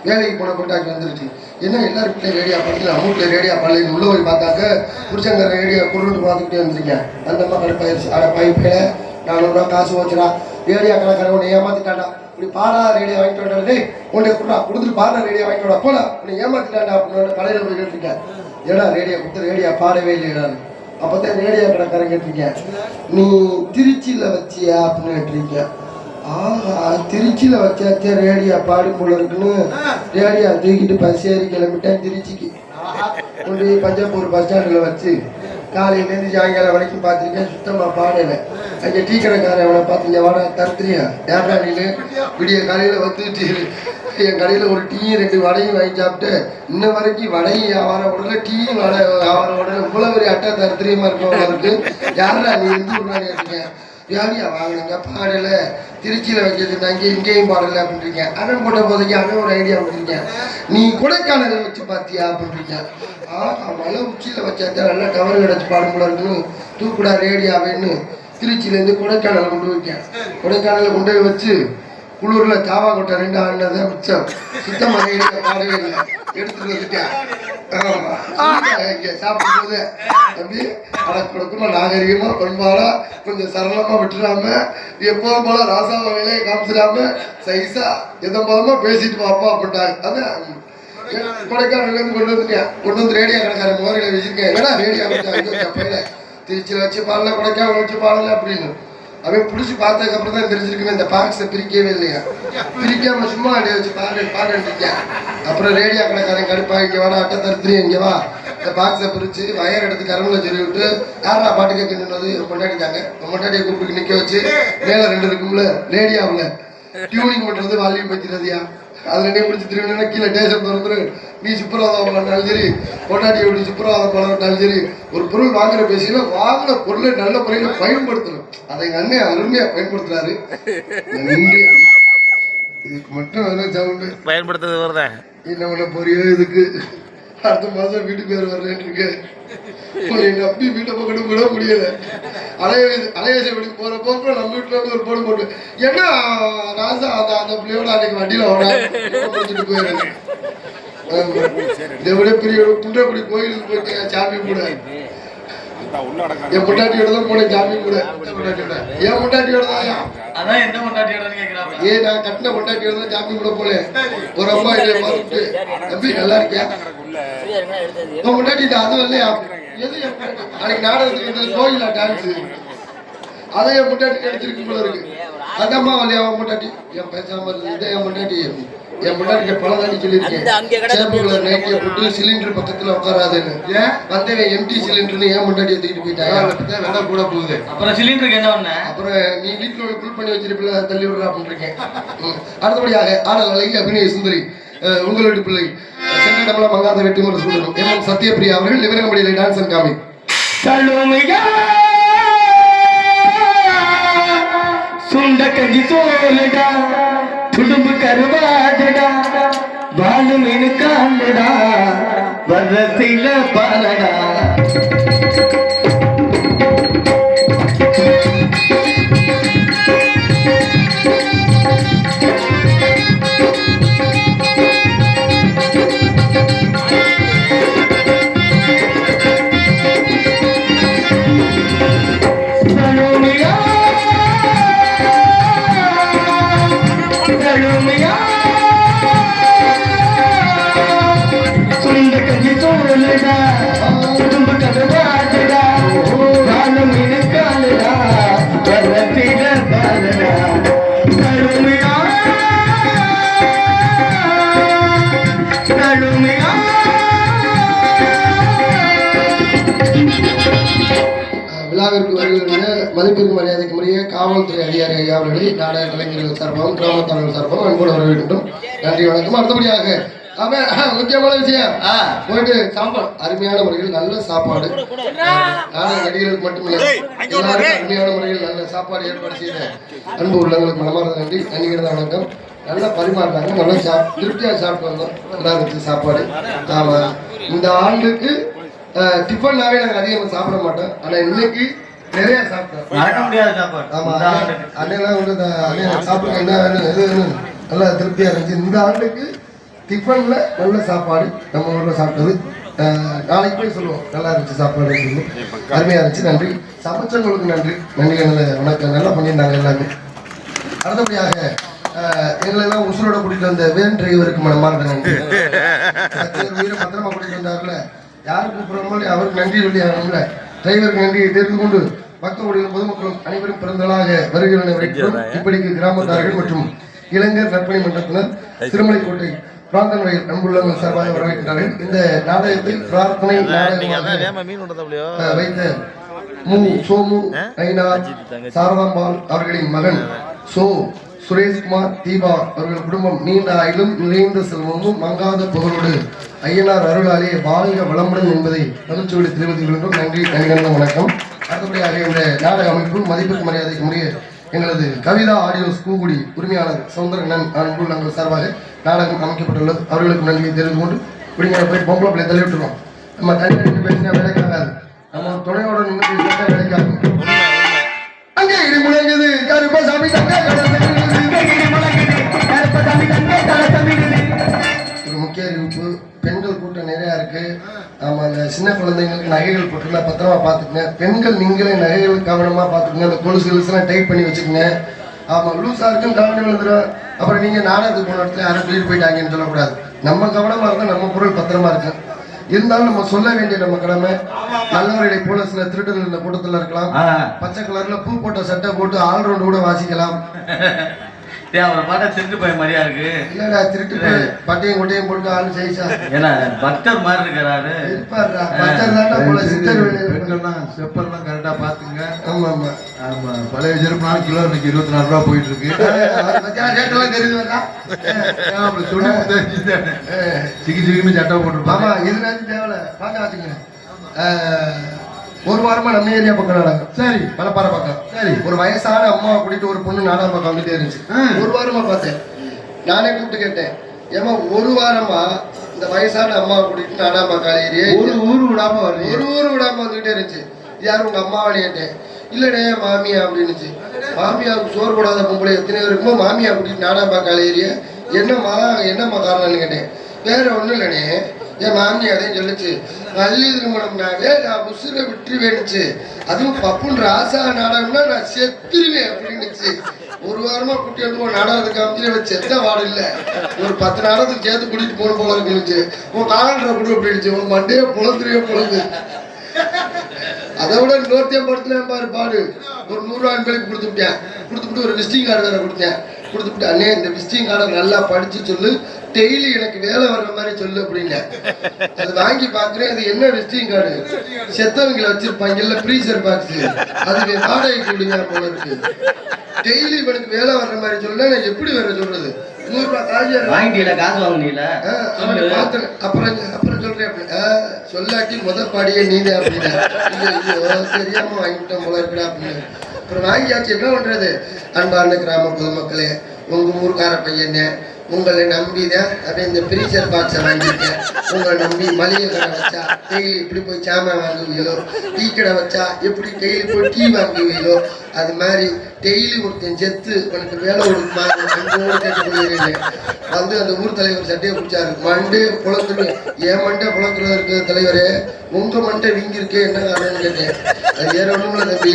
வேலைக்கு போன கொண்டாட்டி வந்துருச்சு. என்ன எல்லாரும் வீட்டில் ரேடியா பார்த்து நம்ம வீட்டில் ரேடியா பண்ணல. உள்ள போய் பார்த்தாக்க புருஷங்க ரேடியோ கொண்டு பார்த்துக்கிட்டே வந்துருக்கேன். அந்த அம்மா கடுப்பாயிருச்சு. அட பைப்பில் 400 ரூபா காசு வச்சுடா, ரேடியா கணக்கார உன்னை ஏமாத்திட்டாண்டா, இப்படி பாடா ரேடியோ வாங்கிட்டு விட்டாடே, உன்னை கொடுறா கொடுத்துட்டு பாடுற ரேடியோ வாங்கிட்டு விடா போடா, உன்னை ஏமாத்திட்டாண்டா அப்படின்னு கடையில் போய் கேட்டிருக்கேன். ஏடா ரேடியோ கொடுத்து ரேடியா பாடவே இல்லைடான்னு. அப்போதான் ரேடியோ கடைக்காரன் கேட்டிருக்கேன், நீ திருச்சியில் வச்சியா அப்படின்னு கேட்டிருக்கேன். ஆஹா, திருச்சியில் வச்சாச்சே ரேடியா பாடும் போல இருக்குன்னு ரேடியா தூக்கிட்டு பஸ் ஏறி கிளம்பிட்டேன் திருச்சிக்கு. கொண்டு பஞ்சாப்பூர் பஸ் ஸ்டாண்டில் வச்சு காலையிலேருந்து சாயங்காலம் வரைக்கும் பார்த்துருக்கேன். சுத்தமாக பாடலை. அங்கே டீ கடைக்காரன் அவனை பார்த்துங்க, வாடா தருத்திரியா ஏடா நீனு விடிய காலையில் வந்துட்டு என் கடையில் ஒரு டீயும் 2 வடையும் வாங்கி சாப்பிட்டு இன்ன வரைக்கும் வடையும் வியாபாரம் உடல டீயும் வடை வியாபாரம் உடல இவ்வளோ ஒரு அட்டை தருத்திரியமாக இருக்கவங்களுக்கு யாரா நீ இருந்து விடுறான்னு கேட்டீங்க. யாரியா வாங்கினீங்க பாடலை, திருச்சியில் வைக்கிறதுனாங்க இங்கேயும் பாடலை அப்படின்றீங்க. அண்ணன் போட்ட போதைக்கு அண்ணன் ஒரு ஐடியா பண்ணிருக்கேன், நீ கொடைக்கானலை வச்சு பார்த்தியா அப்படின்றீங்க. மலை உச்சியில் வச்சாத்தான் நல்லா கவர் கிடச்சி பாடும் போல இருக்குன்னு தூக்குடா ரேடியாவேன்னு திருச்சியிலேருந்து கொடைக்கானலை கொண்டு வைக்கேன். கொடைக்கானலை கொண்டு போய் வச்சு குளூரில் தாவா கொட்டை 2 ஆடினதான் மிச்சம். சுத்தமாக ரேடியா பாடவே இல்லை, எடுத்துட்டு வந்துட்டேன். இங்கே சாப்பிடும்போது அப்படி அடக்குடக்குமா நாகரிகமா பண்பாடா கொஞ்சம் சரளமா விட்டுறாம எப்பவும் போல ராசாவை வேலையை காமிச்சிடாம சைஸா எதம்பதமா பேசிட்டு பாப்பா அப்படின்ட்டாங்க. அதான் கொடைக்கானல்ல இருந்து கொண்டு வந்து ரேடியா கடைக்காரன் மோரையில வச்சிருக்கேன். ஏன்னா ரேடியா வச்சா திருச்சியில் வச்சு பாடல, கொடைக்கானல் வச்சு பாடல அப்படின்னு அவன் பிடிச்சி பார்த்ததுக்கு அப்புறம் தான் தெரிஞ்சிருக்குமே இந்த பாக்ஸை பிரிக்கவே இல்லையா. பிரிக்காம சும்மா அப்படியே வச்சு பாடுறேன். அப்புறம் ரேடியா கடைக்காரன் கடுப்பா, இங்கே வாடா அட்டை தருத்துறீ இங்கே வா, இந்த பாக்ஸை பிரிச்சு வயர் எடுத்து கரம்புல சொல்லி விட்டு யாரா பாட்டு கேட்கணுன்னது கொண்டாடிட்டாங்க. கொண்டாடியை கூப்பிட்டு நிற்க வச்சு மேலே 2 இருக்கும்ல ரேடியாவில் டியூனிங் பண்ணுறது வால்யூம் வைக்கிறதுயா. அதுல என்ன பிடிச்சி திரும்பினா கீழே டேஷன் திறந்துரு, நீ சுப்பரவாதம் பண்ணாலும் சரி கொண்டாடி எப்படி சுப்பரவாதம் பண்ணாலும் சரி, ஒரு பொருள் வாங்குற பேசினா வாங்கின பொருளை நல்ல முறையில் பயன்படுத்தணும். அதை எங்க அண்ணன் அருமையா பயன்படுத்துறாரு. இதுக்கு மட்டும் சவுண்டு பயன்படுத்துறது வருதேன். என்ன பண்ண போறியோ இதுக்கு அடுத்த மாசம் வீட்டுக்கு பேர் வரலன்னு இருக்கு. நம்பி வீட்டை பக்கம் கூட முடியல. அலையேச வீட்டுக்கு போறப்போ நம்ம வீட்டுல ஒரு போடு போட்டு ஏன்னா ராசா அந்த பிள்ளையோட அன்னைக்கு வண்டியில ஓடிட்டு போயிடுறேன். இதை விட பெரிய குன்றக்குடி கோயிலுக்கு போயிட்டேன் சாமி கூட. என் பொண்டாட்டியோட தான் போனேன் சாமி கூட. என் பொண்டாட்டியோட தான். ஏன் நான் கட்டின பொண்டாட்டியோட தான் சாமி கூட போனேன். ஒரு அம்மா இதை பார்த்துட்டு தம்பி நல்லா இருக்கியா உன் பொண்டாட்டி அது வரலையா அன்னைக்கு நாடகத்துக்கு கோயிலா டான்ஸ் அதை என் பொண்டாட்டி நடிச்சிருக்கு போல இருக்கு. அந்த அம்மா வரலையா அவன் பொண்டாட்டி என் பேசாம இதை என் பொண்டாட்டி பல தாண்டி சொல்லியிருக்கேன். சேப்புகளை நைட்டியை போட்டு சிலிண்டர் பக்கத்துல உட்காராதுன்னு வந்தவன் எம்டி சிலிண்டர்னு ஏன் முன்னாடி தூக்கிட்டு போயிட்டாங்க. விலை கூட போகுது. அப்புறம் சிலிண்டருக்கு என்ன பண்ண, அப்புறம் நீ வீட்டுல ஃபுல் பண்ணி வச்சிருப்பில தள்ளி விடுறா அப்படின்னு இருக்கேன். அடுத்தபடியாக ஆடல் அழகி அபிநய சுந்தரி உங்களுடைய பிள்ளை சென்ற தமிழ மங்காத வெற்றி முறை சூழலும் எம் சத்யபிரியா அவர்கள் லிவரங்கம்படியில் டான்ஸ் அண்ட் காமி தழுமையா சுண்ட கஞ்சி சோழடா துடும்பு கருவாடடா வாழு மீனு காண்டடா வர்றத்தில பாலடா விழாவிற்கு வருகின்ற மதிப்பிற்கு மரியாதைக்கு முறைய காவல்துறை அதிகாரி ஐயா அவர்களை நாடக கலைஞர்கள் சார்பாகவும் கிராமத்தாளர்கள் சார்பாகவும் அன்போடு வரவேற்கின்றோம். நன்றி வணக்கம். அடுத்தபடியாக முக்கியமான விஷயம் போயிட்டு சாப்பாடு அருமையான முறையில் நல்ல சாப்பாடு நாடக நடிகர்களுக்கு மட்டுமில்லை எல்லாருக்கும் அருமையான முறையில் நல்ல சாப்பாடு ஏற்பாடு செய்த அன்பு உள்ளவங்களுக்கு மனமார்ந்த நன்றி. நன்றிகிறத வணக்கம். நல்லா பரிமாறினாங்க. நல்லா திருப்தியாக சாப்பிட்டு வந்தோம். நல்லா இருந்துச்சு சாப்பாடு. ஆமா, இந்த ஆண்டுக்கு டிஃபன்னாவே நாங்கள் அதிகமாக சாப்பிட மாட்டோம். ஆனா இன்னைக்கு நிறைய சாப்பிட்டோம். மறக்க முடியாத சாப்பாடு. ஆமா, அன்னையெல்லாம் வந்து சாப்பிட என்ன வேணும் எது வேணும் நல்லா திருப்தியா இருந்துச்சு. இந்த ஆண்டுக்கு டிஃபன்ல நல்ல சாப்பாடு நம்ம ஊர்ல சாப்பிட்டது. நாளைக்கு போய் சொல்லுவோம் நல்லா இருந்துச்சு சாப்பாடு அப்படின்னு. அருமையா இருந்துச்சு. நன்றி. சமைச்சவங்களுக்கு நன்றி. நன்றி. வணக்கம். நல்லா பண்ணியிருந்தாங்க எல்லாமே. அடுத்தபடியாக எங்களெல்லாம் உசுரோட கூட்டிட்டு வந்த வேன் டிரைவருக்கு மனமார்ந்த நன்றி. உயிரை பத்திரமா கூட்டிட்டு வந்தாருல, யாரு கூப்பிடுறோமோ அவருக்கு நன்றி சொல்லி ஆகணும்ல. டிரைவருக்கு நன்றியை தெரிந்து கொண்டு மக்களுடைய பொதுமக்களும் அனைவரும் பிறந்தளாக வருகிறனர். இப்படிக்கு கிராமத்தார்கள் மற்றும் இளைஞர் நற்பணி மன்றத்தினர் திருமலைக்கோட்டை பிராந்தன் வயல் அன்புள்ளவர்கள் சார்பாக வரவேற்கிறார்கள். இந்த நாடகத்தை பிரார்த்தனை வைத்த சோமு ஐநாத் சாரதாம்பாள் அவர்களின் மகன் சுரேஷ்குமார் தீபா அவர்கள் குடும்பம் நீண்ட ஆயிலும் நிறைந்த செல்வமும் மங்காத புகழோடு ஐயனார் அருளாலே வாழ்க வளமுடன் என்பதை மகிழ்ச்சியோடு தெரிவித்துக் கொள்கின்றோம். நன்றி. நன்றிகண்ட வணக்கம். அடுத்தபடியாக இந்த நாடக அமைப்பு மதிப்பிற்கு மரியாதைக்கு முறைய எங்களது கவிதா ஆடியோஸ் பூங்குடி உரிமையாளர் சௌந்தரன் அன்புள்ளங்கள் சார்பாக நாடகம் அமைக்கப்பட்டுள்ளது. அவர்களுக்கு நன்றியை தெரிந்து கொண்டு இப்படிங்க போய் பொம்பளை பிள்ளை தள்ளி விட்டுருவோம். நம்ம தனியாக பேசினா வேலைக்காகாது. நம்ம துணையோட நின்று பேசினா வேலைக்காகும். அங்கே இடி முழங்குது கருப்பசாமி ஒரு முக்கிய அறிவிப்பு. பெண்கள் கூட்டம் நிறையா இருக்கு. ஆமா, அந்த சின்ன குழந்தைங்களுக்கு நகைகள் போட்டுருந்தா பத்திரமா பார்த்துக்குங்க. பெண்கள் நீங்களே நகைகள் கவனமா பார்த்துக்குங்க. அந்த கொலுசு கொலுசுலாம் டைட் பண்ணி வச்சுக்கோங்க. ஆமா, லூஸா இருக்குன்னு கவனம் விழுந்துடும். அப்புறம் நீங்க நாடகத்துக்கு போன இடத்துல யாரும் தூக்கிட்டு போயிட்டாங்கன்னு சொல்லக்கூடாது. நம்ம கவனமா இருந்தால் நம்ம பொருள் பத்திரமா இருக்கு. இருந்தாலும் நம்ம சொல்ல வேண்டிய நம்ம கடமை. நல்லவர்களை போல சில திருடர்கள் இந்த கூட்டத்தில் இருக்கலாம். பச்சை கலர்ல பூ போட்ட சட்டை போட்டு ஆல்ரவுண்ட் கூட வாசிக்கலாம். திருட்டு போய் மாதிரியா இருக்கு. இல்லடா, திருட்டு போய் பட்டையும் கொட்டையும் போட்டு ஆளு செய்சா ஏன்னா பக்தர் மாதிரி இருக்கிறாரு. செப்பல்லாம் கரெக்டா பாத்துங்க. ஆமா ஆமா ஆமா, பழைய செருப்பு கிலோ இன்னைக்கு 24 ரூபா போயிட்டு இருக்கு. ரேட்டெல்லாம் தெரியுது. சிக்கி சிக்கின்னு சட்டை போட்டுருப்பாங்க. ஆமா, இதுனாச்சும் தேவை பார்க்க வச்சுக்கங்க. ஒரு வாரமா நம்ம ஏரியா பக்கம் நாடகம். சரி, மலைப்பாறை பக்கம். சரி, ஒரு வயசான அம்மாவை கூட்டிட்டு ஒரு பொண்ணு நாடகம் பக்கம் வந்துட்டே இருந்துச்சு. ஒரு வாரமா பார்த்தேன். நானே கூப்பிட்டு கேட்டேன், ஏமா ஒரு வாரமா இந்த வயசான அம்மாவை கூட்டிட்டு நாடகம் பார்க்க ஏரியா ஒரு ஊர் விடாம வந்துகிட்டே இருந்துச்சு. யாரும் உங்க அம்மாவானு கேட்டேன். இல்லடே மாமியா அப்படின்னுச்சு. மாமியாவுக்கு சோறு போடாத பொம்பளை எத்தனை பேர் இருக்குமோ மாமியா கூட்டிட்டு நாடகம் பார்க்க ஏரியா என்னம்மா காரணம்னு கேட்டேன். வேற ஒண்ணும் இல்லைனே, என் மாமி அதையும் சொல்லிச்சு. வள்ளி திருமணம்னாவே நான் உசுரை விட்டு வேணுச்சு. அதுவும் பப்புன்ற ஆசா நாடகம்னா நான் செத்துருவேன் அப்படின்னுச்சு. ஒரு வாரமா குட்டி வந்து நாடகத்துக்கு அமைச்சு செத்த வாடு இல்லை. ஒரு 10 நாடகத்துக்கு சேர்த்து கூட்டிட்டு போன போல இருக்குச்சு. உன் காலண்டரை கொடு அப்படின்னுச்சு. உன் மண்டையே பொழுது. அதை விட இன்னொருத்தையும் படுத்துலேன் பாடு. ஒரு 100 ரூபா பேருக்கு கொடுத்துட்டு ஒரு விசிட்டிங் கார்டு வேற கொடுத்துட்டு அண்ணே இந்த விசிட்டிங் கார்டை நல்லா படிச்சு சொல்லு, டெய்லி எனக்கு வேலை வர்ற மாதிரி சொல்லு அப்படின்னு. அது வாங்கி பாக்குறேன். அது என்ன விசிட்டிங் கார்டு? செத்தவங்களை வச்சிருப்பாங்கல்ல ஃப்ரீசர் பாக்ஸ், அதுக்கு வாடகை கொடுங்க போல இருக்கு. டெய்லி இவனுக்கு வேலை வர்ற மாதிரி சொல்ல நான் எப்படி வேற சொல்றது? 100 ரூபாய் காய்கறி வாங்கிட்டீல காசு வாங்கினீல அவனை பார்த்தேன். அப்புறம் சொல்றேன் அப்படி சொல்லாட்டி பாடியே நீதான் அப்படின்னா ஐயோ தெரியாம வாங்கிட்டோம் போல இருக்கா அப்படின்னு. அப்புறம் வாங்கியாச்சு என்ன பண்றது. அன்பார்ந்த கிராம பொதுமக்களே, உங்க ஊருக்கார பையனே உங்களை நம்பிதான் அப்படியே இந்த பிரீசர் பாக்ஸை வாங்கியிருக்கேன். உங்களை நம்பி மளிகை கடை வச்சா டெய்லி இப்படி போய் சாமான் வாங்குவீங்களோ, டீ கடை வச்சா எப்படி டெய்லி போய் டீ வாங்குவீங்களோ, அது மாதிரி டெய்லி ஒருத்தன் செத்து உனக்கு வேலை கொடுக்குமா அங்கோடு கேட்டுக்கொள்கிறேன். வந்து அந்த ஊர் தலைவர் சட்டையை பிடிச்சாரு. மண்டே புலத்துரு என் மண்டே புலத்துறது இருக்கிற தலைவரே, உங்க மண்டை வீங்கிருக்கே என்ன காரணம்னு கேட்டேன். அது வேற ஒண்ணுமில்ல தம்பி,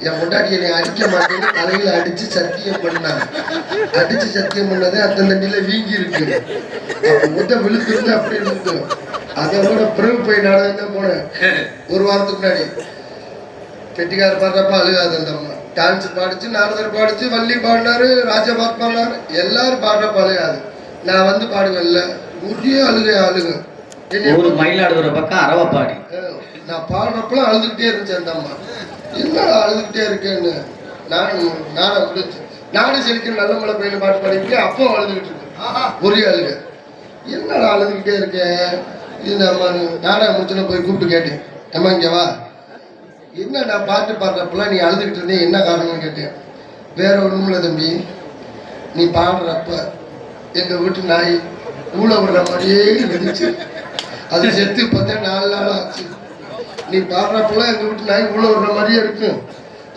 என் பொண்டாட்டி என்னை அடிக்க மாட்டேன்னு தலையில அடிச்சு சத்தியம் பண்ணாங்க. அடிச்சு சத்தியம் பண்ணதே அந்த தண்டியில வீங்கி இருக்கு. முட்டை விழுத்துருந்து அப்படி இருக்கு. அதோட பிறகு போய் நாடகம் தான் போனேன் ஒரு வாரத்துக்கு முன்னாடி. கெட்டிக்கார பாடுறப்ப அழுகாது அந்த அம்மா. டான்ஸ் பாடிச்சு, நாரதர் பாடிச்சு, வள்ளி பாடினாரு, ராஜபாத் பாடினாரு, எல்லாரும் பாடுறப்ப அழுகாது. நான் வந்து பாடுவேன்ல ஒரே அழுக ஒரு மயிலாடுதுறை பக்கம் அரவப்பாடி. நான் பாடுறப்பெல்லாம் அழுதுகிட்டே இருந்துச்சு அந்த அம்மா. என்னடா அழுதுகிட்டே இருக்கேன்னு நானும் முடிச்சு நாடு செலுக்கிற நல்ல மழை பெய்யல பாட்டு பாடிக்கிட்டு அப்போ அழுதுகிட்டு இருக்கு. ஒரே அழுக. என்னடா அழுதுகிட்டே இருக்கேன். இது நம்ம நாடகம் முடிச்சுன்னு போய் கூப்பிட்டு கேட்டேன். அம்மா இங்க வா, என்ன நான் பாட்டு பாடுறப்பெல்லாம் நீ அழுதுகிட்டு இருந்தேன் என்ன காரணம்னு கேட்டேன். வேற ஒண்ணுமில்ல தம்பி, நீ பாடுறப்ப எங்க வீட்டு நாய் ஊழ விடுற மாதிரியே இருந்துச்சு. அது செத்து பார்த்தா 4 நாள் ஆச்சு. நீ பாடுறப்பெல்லாம் எங்க வீட்டு நாய் ஊழ விடுற மாதிரியே இருக்கும்.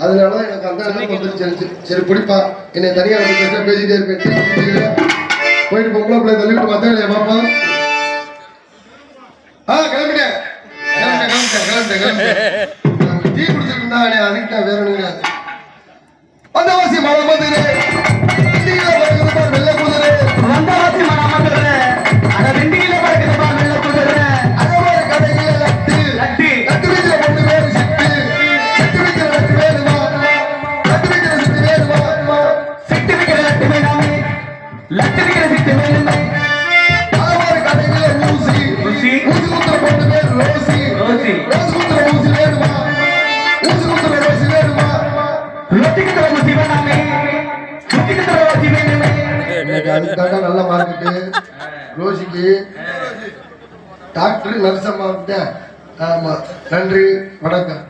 அதனால எனக்கு அந்த வந்துருச்சு. சரி பிடிப்பா, என்னை தனியா பேசிட்டே இருப்பேன். போயிட்டு பொம்பளை பிள்ளை தள்ளிட்டு பார்த்தா பாப்பா கிளம்பிட்டேன். டீ குடிச்சிருந்தா அதுக்கிட்ட வேற ஒண்ணு வந்தவாசி மழை வந்துரு வெள்ள குதிரை வந்தவாசி மரம் வந்துடுற அத வெண்டியில பறக்குதுப்பா வெள்ள குதிரை. அதோட கடையில லட்டு வைக்கிற பொண்ணு வேறு சிட்டு வைக்கிற லட்டு வேணுமா, லட்டு வைக்கிற சிட்டு வேணுமா, சிட்டு வைக்கிற லட்டு வேணாமே, லட்டு வைக்கிற சிட்டு வேணுமே. அதோட கடையில ஊசி குத்துற பொண்ணு வேறு ரோசி குத்துற ஊசி வேணுமா, ஊசி குத்துற ரோசி வேணுமா, ரொட்டிக்கு தர ஊசி வேணாமே, ரொட்டிக்கு தர ஊசி வேணுமே. அதுக்காக நல்ல மார்க்கெட்டு ரோசிக்கு டாக்டர் நர்சம்மா விட்டேன். ஆமா, நன்றி வணக்கம்.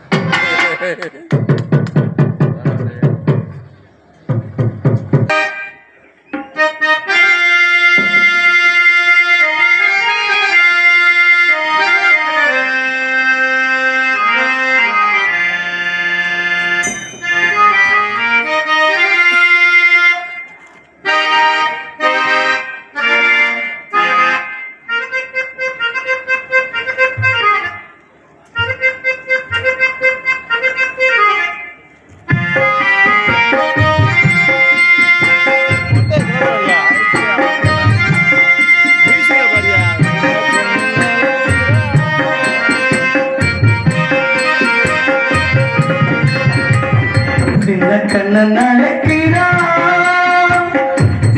சின்ன கண்ணன் அழைக்கிறான்,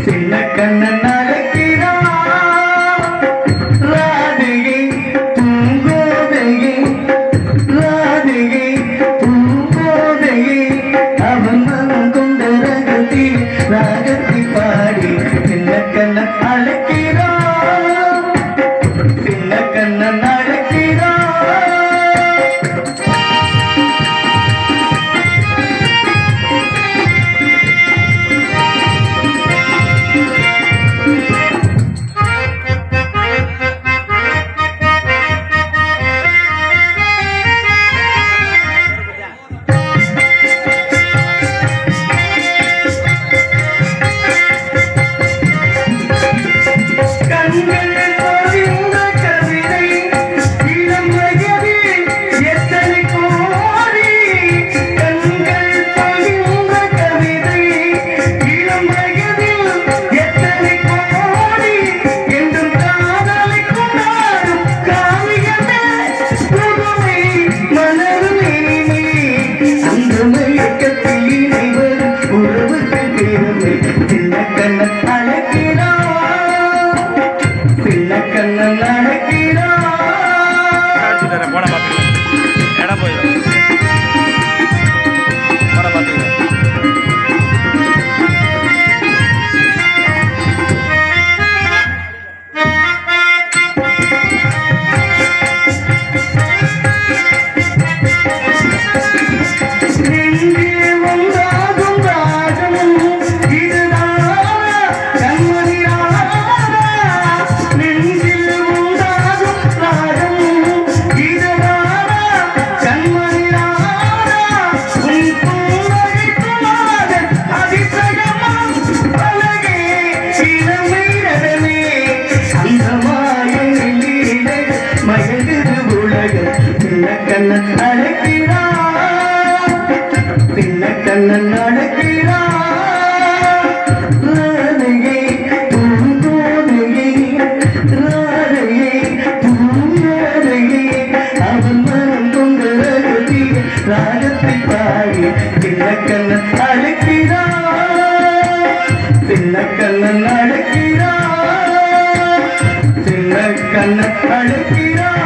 சின்ன கண்ணன் அழைக்கிறான். ராதிகை பூங்கோதையே, ராதிகை பூங்கோதையே, அவன் மனம் கொண்ட ரகத்தில் ராகத்தை பாடி சின்ன கண்ணன் அழைக்கிறான், சின்ன கண்ணன் அழைக்கிறான். கண்ணன் அழைக்கிறான் சின்ன கண்ணன் அழைக்கிறான் ராதையே பூங்கோதையே ராதையே பூங்கோதையே அவன் மனம் கொண்ட ரகசிய ராகத்தை பாடி சின்ன கண்ணன் அழைக்கிறான் சின்ன கண்ணன் அழைக்கிறான் சின்ன கண்ணன் அழைக்கிறான்.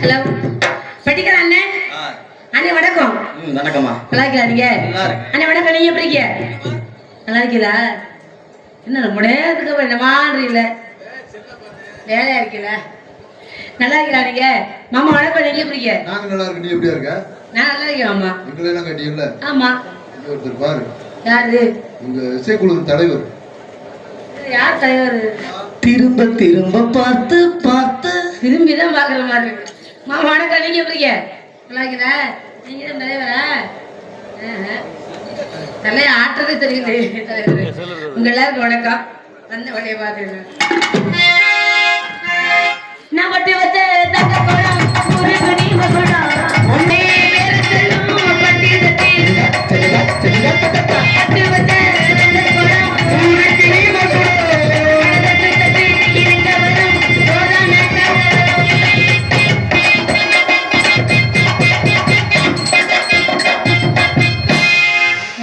ஹலோ பெட்டிக்கல அண்ணே அண்ணே வணக்கம். வணக்கம்மா. நல்லா இருக்கீங்களா நீங்க? நல்லா இருக்கு. அண்ணே வணக்கம், நீங்க எப்படி இருக்கீங்க? நல்லா இருக்கீங்களா? என்ன ரொம்ப நேரத்துக்கு என்னமான்றி இல்ல வேலையா இருக்கீங்களா? நல்லா இருக்கீங்களா நீங்க? மாமா வணக்கம், நீங்க எப்படி இருக்கீங்க? நாங்க நல்லா இருக்கு. நீ எப்படியா இருக்க? நான் நல்லா இருக்கேன் மாமா. எங்களை எல்லாம் கட்டியல்ல? ஆமா. இங்க ஒருத்தர் பாரு, யாரு? உங்க இசைக்குழு தலைவர். யார் தலைவர்? திரும்ப திரும்ப பார்த்து பார்த்து திரும்பிதான் பாக்குற மாதிரி இருக்கு. மாமா வணக்கம், நீங்க எப்படி இருக்கீங்க? நல்லா இருக்கீங்களா? நீங்க தான் தலைவரா? தலைய ஆட்டுறதே தெரியுது தலைவர். உங்க எல்லாருக்கும் வணக்கம். வந்த வழியை பார்த்து நான் பட்டி வச்ச தங்க கோலம் ஒரு துணி மகுடம் ஒன்னே பேரு செல்லும் பட்டி தட்டி பட்டி வச்ச தங்க கோலம் ஒரு துணி மகுடம் தட்டி தட்டி இருக்க வரும் சோதான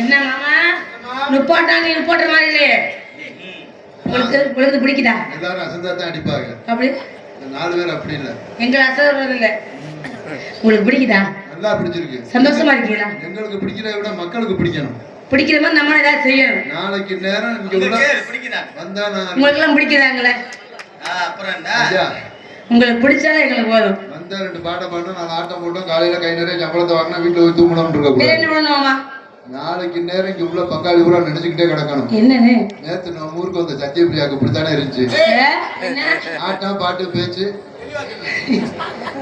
என்ன மாமா நுப்பாட்டாங்க நுப்பாட்டுற மாதிரி இல்லையே. உங்களுக்கு பிடிக்குதா? எல்லாரும் அசந்தா தான் அடிப்பாங்க. அப்படி இந்த 4 பேர் அப்படி இல்ல. எங்களை அசைறது இல்லை. உங்களுக்கு பிடிக்குதா? நல்லா பிடிச்சிருக்கு. சந்தோஷமா இருக்கீங்களா? எங்களுக்கு பிடிக்கிறத விட மக்களுக்கு பிடிக்கணும். பிடிக்கிற மாதிரி நம்ம ஏதாவது செய்யணும். நாளைக்கு நேரம் இங்க உள்ள பிடிக்குதா? வந்தா நான் உங்களுக்கு எல்லாம் பிடிக்குதாங்களே? அப்புறம் என்ன? ஐயா, உங்களுக்கு பிடிச்சாலும் எங்களுக்கு போதும். வந்தா 2 பாட்டை பாடணும், 4 ஆட்டம் போட்டோம், காலையில கை நிறைய சம்பளத்தை வாங்கினா வீட்டுல போய் தூங்கணும்னு இருக்க வேற கூடாது. என்ன பண்ணுவோமா? நாளைக்கு நேரம் இங்க உள்ள பங்காளி பூரா நினைச்சுக்கிட்டே கிடக்கணும். என்னன்னு? நேத்து நம்ம ஊருக்கு வந்த சத்தியபிரியாக்கு இப்படித்தானே இருந்துச்சு. என்ன ஆட்டம் பாட்டு பேச்சு.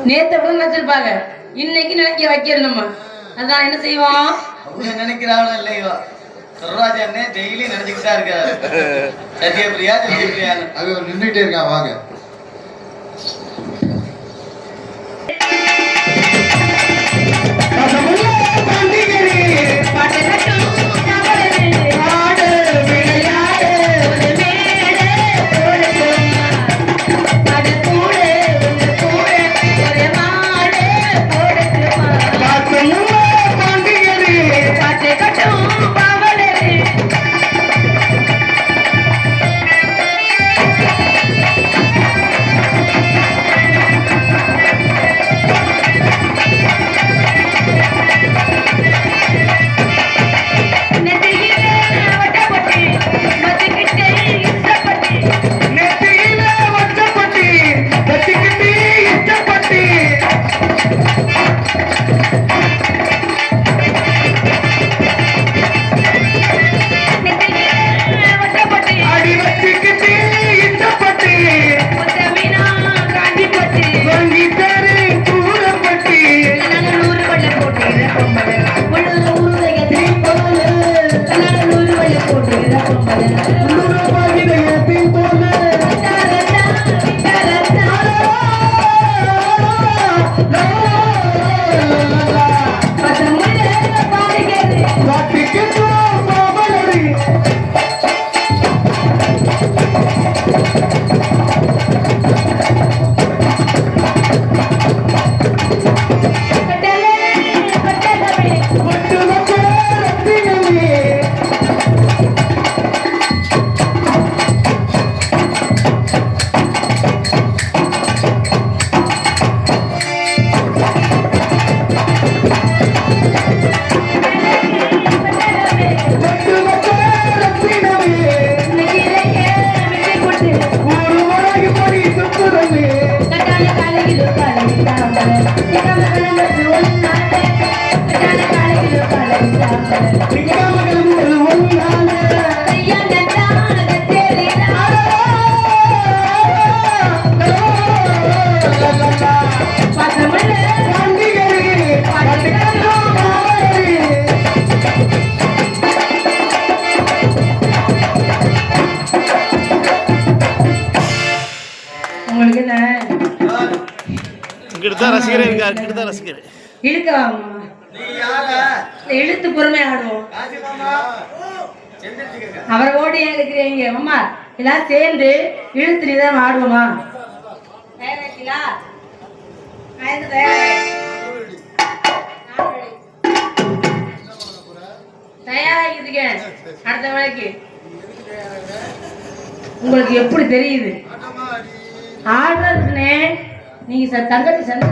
நேத்து கூட நினைச்சிருப்பாங்க, இன்னைக்கு நினைக்க வைக்கிறோம் நம்ம. அதான் என்ன செய்வோம்? அவங்க நினைக்கிறாங்களோ இல்லையோ, சுரராஜ அண்ணே டெய்லி நினைச்சுக்கிட்டா இருக்காரு. சத்யபிரியா சத்யபிரியான்னு. அது நின்றுட்டே இருக்கான். வாங்க. பாட்டு கட்டும் கவலை ஆடு விளையாடு ஒரு மேடை போடுமா அது கூட உங்க கூட ஒரு மாடு போடுமா பாட்டு கட்டும் கவலை உங்களுக்கு என்ன இங்கிட்டு ரசிகரே இருக்கா, இங்கிட்டு தான் ரசிகர். இழுக்கவாமா நீ யாரா? இழுத்து பொறுமை ஆடுவோம். ராஜி மாமா எந்திரிச்சுக்கங்க. அவரை ஓடி ஏன் இருக்கிறீங்க அம்மா? எல்லாரும் சேர்ந்து இழுத்து நீதான் ஆடுவோமா? தயாராக்கீங்களா? தயாராகிட்டு அடுத்த வேலைக்கு உங்களுக்கு எப்படி தெரியுது ஆடுறதுக்குன்னே? நீங்க தங்கச்சி சண்டை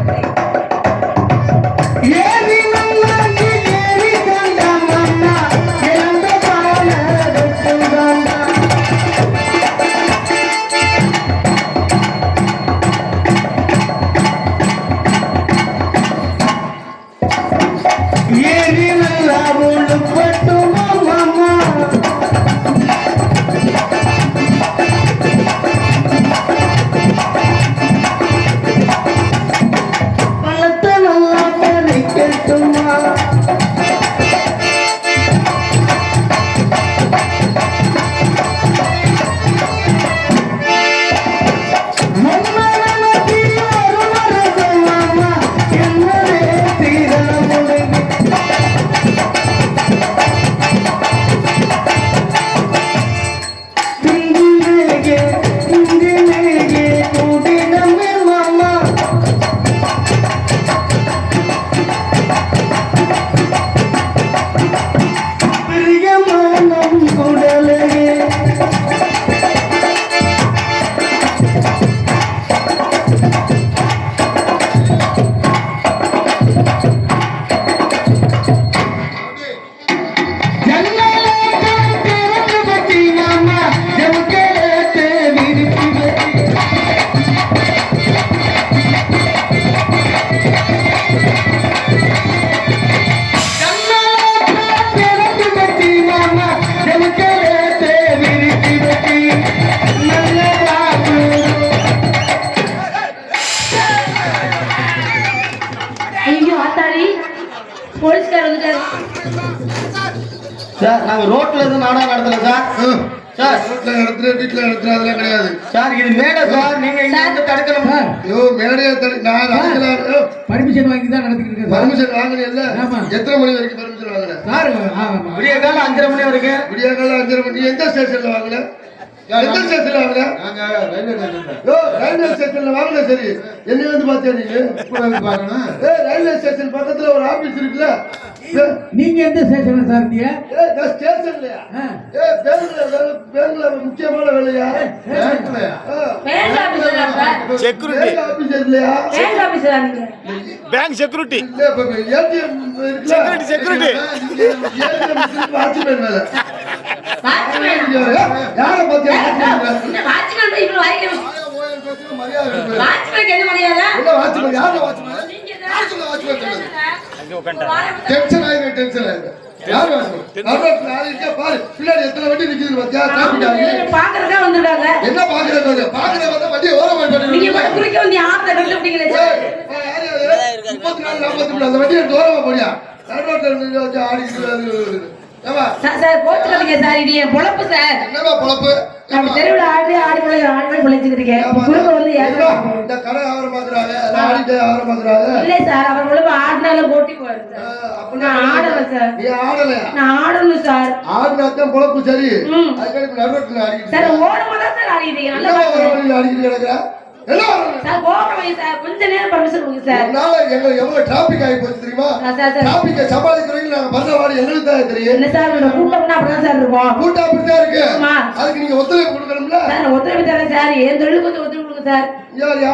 சார் நாங்க ரோட்ல இருந்து நாடகம் நடத்தல சார். சார் ரோட்ல நடத்துற வீட்டுல நடத்துற அதெல்லாம் கிடையாது சார் இது மேடை சார். நீங்க இங்க வந்து தடுக்கணும் சார். ஐயோ மேடையை நான் நடத்தலாம். பர்மிஷன் வாங்கி தான் நடத்திக்கிட்டு இருக்கேன் சார். பர்மிஷன் வாங்கினீல்ல? ஆமா. எத்தனை மணி வரைக்கும் பர்மிஷன் வாங்கின? சார் விடிய காலம் 5:30 மணி வரைக்கும். விடிய காலம் 5:30 மணி. நீ எந்த ஸ்டேஷன்ல வாங்கின? எந்த ஸ்டேஷன்ல வாங்கின? ரயில்வே ஸ்டேஷன்ல வாங்கின. சரி என்ன வந்து பாத்தியா நீங்க? ரயில்வே ஸ்டேஷன் பக்கத்துல ஒரு ஆபீஸ் இருக்குல்ல? நீங்க எந்த ஸ்டேஷன்ல சார் இருக்கீங்க? ஸ்டேஷன்லயா? பேங்க்ல முக்கியமான வேலையா? செக்யூரிட்டி, ஆபீஸ் இல்லையா? Bank security, ATM security, security. Watchman வேலை. யார பாத்தியா? டென்ஷன் ஆயிரும், டென்ஷன் ஆயிரும். யார் பாரு பின்னாடி எத்தனை வண்டி நிக்குது பாத்தியா? டிராபிக் ஆகி பாக்குறதா வந்திருக்காங்க. என்ன பாக்குறது? பாக்குறத வண்டியை ஓரம் பண்ணி நீங்க மட்டும் குறுக்க வந்து யாரை கண்டுபிடிக்கல சார்? 34 43 அந்த வண்டியை ஓரமா போடியா? நடுரோட்ல இருந்து ஆடிக்கிட்டு சார் கோச்சுக்காதீங்க சார். இது என் பொழப்பு சார். என்னவா பொழப்பு? நம்ம தெருவில் ஆடி பிழைச்சிட்டு இருக்கேன். குறுக்க வந்து இந்த கடை ஆவரமாக்குறாங்க, ஆடிட்டு ஆவரமாக்குறாங்க. இல்லை சார், அவர் பொழப்பு ஆடினாலும் போட்டி போயிடும் சார். நான் ஆடல சார். நீ ஆடலையா? நான் ஆடணும் சார். ஆடினாத்தான் பொழப்பு சரி. அதுக்கு நடுரோட்ல ஆடிக்கிட்டு சார் ஓடமா தான் சார் ஆடிட்டீங்க. நல்லா ஆடிக்கிட்டு கிடக்குறா. சார் கோபம் சார். கொஞ்ச நேரம் பர்மிஷன் கொடுங்க சார். எங்களுக்கு எவ்வளவு டிராபிக் ஆகி போச்சு தெரியுமா? டிராபிக்கை சமாளிக்கிறவங்க நாங்க பண்றவாடி எங்களுக்கு தான் தெரியும். என்ன சார் கூட்டம்னா அப்படிதான் சார் இருக்கும். கூட்டம் அப்படிதான் இருக்கு. அதுக்கு நீங்க ஒத்துழைப்பு கொடுக்கணும்ல சார். ஒத்துழைப்பு தரேன் சார். என் தொழில் கொஞ்சம் ஒத்துழைப்பு கொடுங்க சார். யாரியா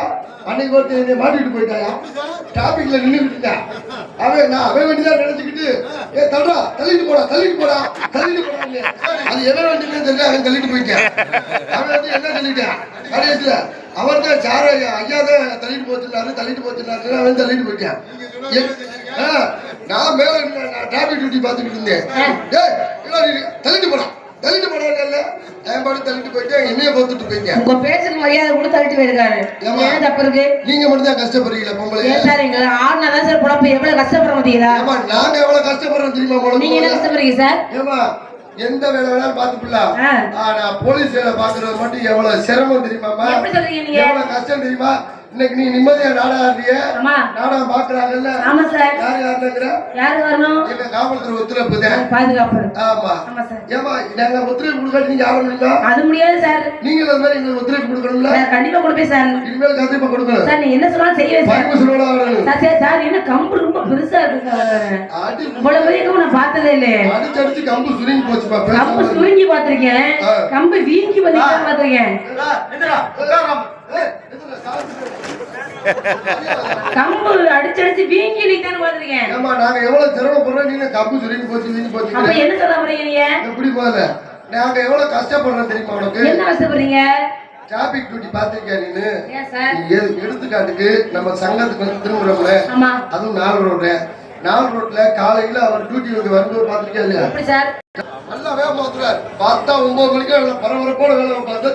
அன்னைக்கு ஒருத்தர் மாட்டிட்டு போயிட்டாயா? டிராபிக்ல நின்றுட்டு அவன் வண்டிதான் நினைச்சுக்கிட்டு தள்ளுறா, தள்ளிட்டு போடா, தள்ளிட்டு போடா, தள்ளிட்டு போடா. அது என்ன வண்டின்னு தெரியல, அவன் தள்ளிட்டு போயிட்டான். அவன் வந்து என்ன சொல்லிட்டான்? கடைசியில அவர் தான் சார் ஐயா தான் தள்ளிட்டு போச்சுனாரு அவன் தள்ளிட்டு போயிட்டான். நான் மேல டிராபிக் டியூட்டி பார்த்துக்கிட்டு இருந்தேன். தள்ளிட்டு போடான் என் பாட்டு தள்ளிட்டு போயிட்டு என்னைய பார்த்துட்டு போயிங்க. உங்க பேசுக்கு மரியாதை கூட தள்ளிட்டு போயிருக்காரு. ஏன் தப்பு இருக்கு? நீங்க மட்டும் தான் கஷ்டப்படுறீங்களா பொம்பளை? ஏன் சார் எங்க ஆடுனாதான் சார் பொழப்பு எவ்வளவு கஷ்டப்படுற மாட்டீங்களா? நாங்க எவ்வளவு கஷ்டப்படுறோம் தெரியுமா? நீங்க என்ன கஷ்டப்படுறீங்க சார்? ஏமா எந்த வேலை வேணாலும் பாத்துக்கலாம். ஆனா போலீஸ் வேலை பாக்குறது மட்டும் எவ்வளவு சிரமம் தெரியுமாமா? எப்படி சொல்றீங்க நீங்க? எவ்வளவு கஷ்டம் தெரியுமா? இன்னைக்கு நீ நிம்மதியா நாடகம் ஆடுறிய, நாடகம் பாக்குறாங்கல்ல. ஆமா சார். யாரு வரணும்? எங்க காவல்துறை ஒத்துழைப்பு தான் பாதுகாப்பு. ஆமா ஏமா நாங்க ஒத்துழைப்பு கொடுக்காட்டி நீங்க ஆட முடியுமா? அது முடியாது சார். நீங்க எங்களுக்கு ஒத்துழைப்பு கொடுக்கணும்ல. கண்டிப்பா கொடுப்பேன் சார். இனிமேல் கண்டிப்பா கொடுக்கணும் சார். நீ என்ன சொன்னாலும் செய்வேன் சார். சார் என்ன கம்பு ரொம்ப பெருசா இருக்கு சார். இவ்வளவு பெரிய கம்பு நான் பார்த்ததே இல்லையே. அடிச்சு கம்பு சுருங்கி போச்சுப்பா. கம்பு சுருங்கி பாத்திருக்கேன், கம்பு வீங்கி பாத்திருக்கேன். கம்பு அடிச்சு வீங்கி நீத்தானு பாத்திருக்கேன். ஆமா நாங்க எவ்வளவு சிரமப்படுறோம். நீங்க கம்பு சுருங்கி போச்சு வீங்கி போச்சு. அப்ப என்ன சொல்ல போறீங்க நீங்க? எப்படி போல நாங்க எவ்வளவு கஷ்டப்படுறோம் தெரியுமா உனக்கு? என்ன கஷ்டப்படுறீங்க? டிராபிக் டியூட்டி பாத்திருக்கியா நீனு? ஏன் சார்? எடுத்துக்காட்டுக்கு நம்ம சங்கத்துக்கு வந்து திரும்புறோம்ல, அதுவும் 4 ரோட்ல காலையில அவர் டியூட்டி வரும்போது பாத்திருக்கியா இல்லையா? எப்படி சார்? நல்லா வேலை பார்த்துறாரு. பார்த்தா 9 மணிக்கு பரபரப்போட வேலை பார்த்து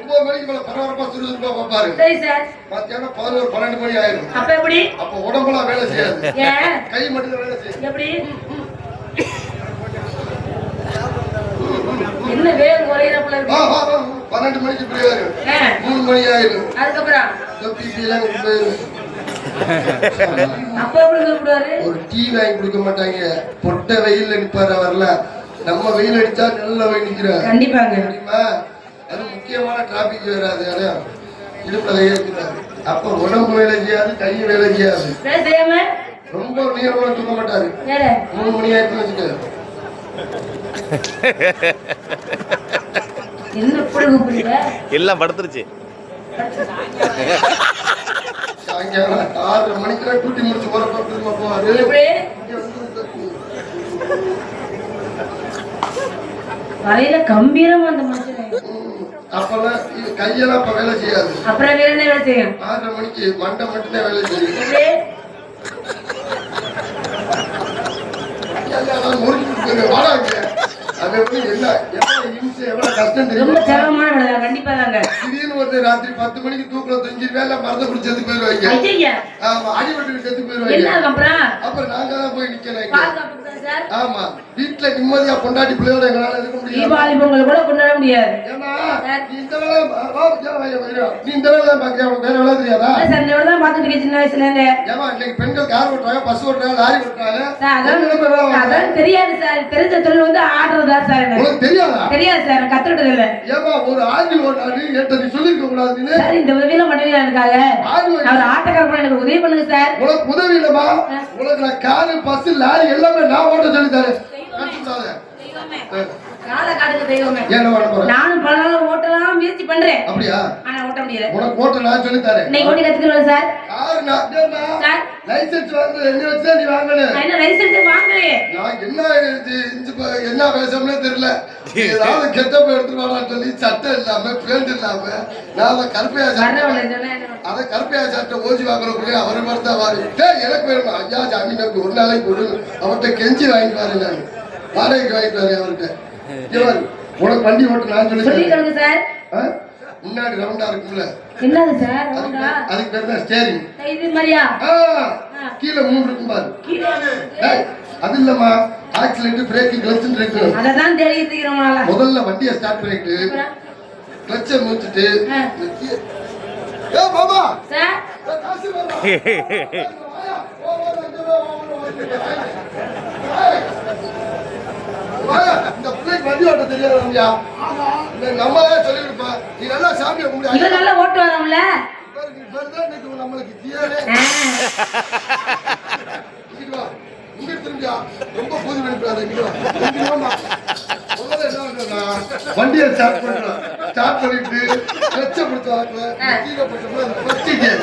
9 மணிக்கு மேல பரபரப்பா சுறுசுறுப்பா பார்ப்பாரு. சரி சார். மத்தியானம் 11 12 மணி ஆயிடும். அப்ப எப்படி? அப்ப உடம்பெல்லாம் வேலை செய்யாது. ஏன்? கை மட்டும் வேலை செய்யும். எப்படி? என்ன வேலை குறையறப்பல இருக்கு? 12 மணிக்கு பிரியாரு. 3 மணி ஆயிடும். அதுக்கப்புறம் தொப்பிலாம் போயிடும். அப்ப எப்படி கூப்பிடுவாரு? ஒரு டீ வாங்கி கொடுக்க மாட்டாங்க. பொட்ட வெயில்ல நிப்பாரு. வரல நம்ம வெயில் அடிச்சா நல்ல வெயில் நிக்கிறார். கண்டிப்பாங்க. அது முக்கியமான டிராபிக் வராது. இடுப்புல கையை இருக்கிறாரு. அப்ப உடம்பு வேலை செய்யாது, கை வேலை செய்யாது. ரொம்ப நீளமா தூக்க மாட்டாரு. 3 மணி ஆயிரத்து வச்சுக்க. என்ன இப்படி கூப்பிடுங்க? எல்லாம் படுத்துருச்சு. சாயங்காலம் 6 மணிக்கு டூட்டி முடிச்சு போறப்ப திரும்ப போவாரு. வரையில கம்பீரமா அந்த மனுஷன். அப்பெல்லாம் கையெல்லாம் அப்ப வேலை செய்யாது. அப்புறம் வேற என்ன வேலை செய்யும்? 6 மணிக்கு மண்டை மட்டும்தான் வேலை செய்யும். வாடாங்க. அது எப்படி என்ன எவ்வளவு கஷ்டம் தெரியும்? ரொம்ப சிரமமான வேலை. கண்டிப்பா தாங்க. திடீர்னு வந்து ராத்திரி 10 மணிக்கு தூக்கல தூங்கி வேலை மறந்து பிடிச்சி செத்து போயிருவாங்க. அடிபட்டு செத்து போயிருவாங்க. அப்புறம் நாங்க தான் போய் நிக்கணும். ஆமா வீட்டுல நிம்மதியா கொண்டாடி பிள்ளையோட எங்களால இருக்க முடியும். தீபாவளி பொங்கல் கூட கொண்டாட முடியாது. நீ இந்த வேலை தான் பாக்குறியா? வேற வேலை தெரியாதா? தான் பாத்துட்டு இருக்கேன் சின்ன வயசுல இருந்து. ஏமா இன்னைக்கு பெண்கள் கார் ஓட்டுறாங்க, பஸ் ஓட்டுறாங்க, லாரி ஓட்டுறாங்க. அதான் தெரியாது சார். தெரிஞ்ச தொழில் வந்து ஆடுறதா சார். உங்களுக்கு தெரியாதா? தெரியாது சார். கத்துக்கிட்டது இல்ல. ஏமா ஒரு ஆண்டி ஓட்டாரு என்கிட்ட நீ சொல்லிருக்க கூடாது. சார் இந்த உதவியில பண்ணுவீங்க எனக்காக. அவர் ஆட்டக்கார எனக்கு உதவி பண்ணுங்க சார். உனக்கு உதவி இல்லமா? உனக்கு நான் காரு, பஸ், லாரி எல்லாமே நான் ஓட்ட சொல்லி தரேன். நானும் பல நாள் ஓட்டலாம் முயற்சி பண்றேன். அப்படியா? ஆனா ஓட்ட முடியல. உனக்கு ஓட்ட நான் சொல்லி தரேன். நீங்க ஓட்டி கத்துக்கிறீங்களா சார்? கார் நான் லைசென்ஸ் வாங்க என்ன வச்சா நீ வாங்கணும். நான் என்ன லைசென்ஸ் வாங்கலையே. நான் என்ன பேசணும்னே தெரியல. ஏதாவது கெட்ட போய் எடுத்துட்டு வாடான்னு சொல்லி சட்டை இல்லாம பேண்ட் இல்லாம நான் கருப்பையா சாப்பிட்டேன். அதை கருப்பையா சாப்பிட்ட ஓஜி வாங்குறதுக்குள்ளே அவரை மாதிரி தான் வாரி எனக்கு வேணும். ஐயா ஜாமீன் ஒரு நாளைக்கு கொடுங்க. அவர்கிட்ட கெஞ்சி வாங்கிட்டு வரேன். நான் வாடகைக்கு வாங்கிட்டு வரேன் அவர்கிட்ட. உனக்கு வண்டி ஓட்டு நான் சொல்லி சார். முன்னாடி ரவுண்டா இருக்கும்ல. என்னது சார்? அதுக்கு பேர் தான் ஸ்டேரிங். இது மாதிரியா? கீழே 3 இருக்கும் பாரு. அது இல்லம்மா ஆக்சிலேட்டர், பிரேக், கிளட்ச் இருக்கு. அததான் தெரியுதுங்கறவனால. முதல்ல வண்டியை ஸ்டார்ட் பண்ணிட்டு கிளட்சை மூச்சிட்டு மாமா சார் காசு மாமா இந்த பிள்ளைக்கு வண்டி ஓட்ட தெரியாதா? எங்க அம்மா தான் சொல்லி கொடுப்பா. நீ நல்லா சாமி கும்பிடு. இவன் நல்லா ஓட்டு வராமல. நம்மளுக்கு தியாரே இங்க திரும்பியா ரொம்ப பூதி பண்ணிட்டு வண்டியை ஸ்டார்ட் பண்றோம். ஸ்டார்ட் பண்ணிட்டு கிளட்சை பிடிச்ச கீழே போட்டோம்னா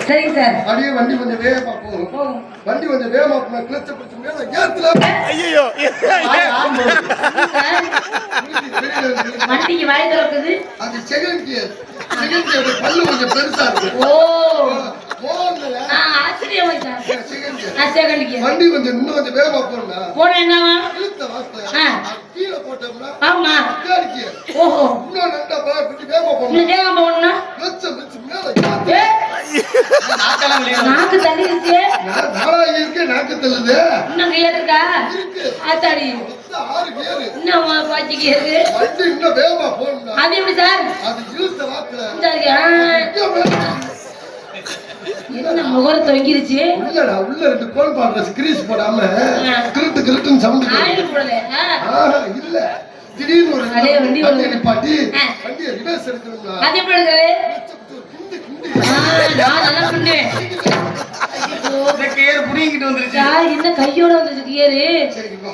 சரிங்க சார். அப்படியே வண்டி கொஞ்சம் வேகமா போகும் போகும். வண்டி கொஞ்சம் வேகமா போனா கிளச்ச பிடிச்ச மேல ஏத்துல ஐயோ வண்டிக்கு வாய் திறக்குது. அது செகண்ட் கியர் பல்லு கொஞ்சம் பெருசா இருக்கு ஓ போகல ஆச்சரியமாயிட்டா. செகண்ட் கியர் செகண்ட் கியர் வண்டி கொஞ்சம் இன்னும் கொஞ்சம் வேகமா போனா போன என்னவா? இழுத்த வார்த்தை கீழே போட்டோம்னா ஆமா. தேர்ட் கியர் ஓஹோ இன்னும் நல்லா இப்படி வேகமா போகணும் இன்னும் வேகமா போகணும்னா கிளச்ச பிடிச்ச மேல நாக்கெல்லாம் வெளியே நாக்கு தள்ளிருச்சு. நாளா இருக்கு நாக்கு தள்ளுது இன்னும் கியர் இருக்கா? இருக்கு ஆத்தாடி மொத்தம் 6 கியர் இன்னும் பாய்ச்சி கியர் இருக்கு. வண்டி இன்னும் வேகமா போகணும்னா அது எப்படி சார்? அது இழுத்த வார்த்தை இந்த இருக்கு. என்ன முகரம் தொங்கிருச்சு. உள்ளடா உள்ள 2 கோல் பாடுற ஸ்கிரீஸ் போடாம கிருட்டுன்னு சவுண்ட் ஆயில் போடல. இல்ல திடீர்னு ஒரு அடே, வண்டி வண்டி வருது. நிப்பாட்டி ஆ. வண்டியை ரிவர்ஸ் எடுக்கணும்னா அது எப்படி எடுக்கிறது? கிண்டு நான் நல்லா பண்ணுவேன். இந்த கேர் புடிங்கிட்டு வந்துருச்சு. சார் என்ன கையோட வந்துச்சு கியரு. சரி வா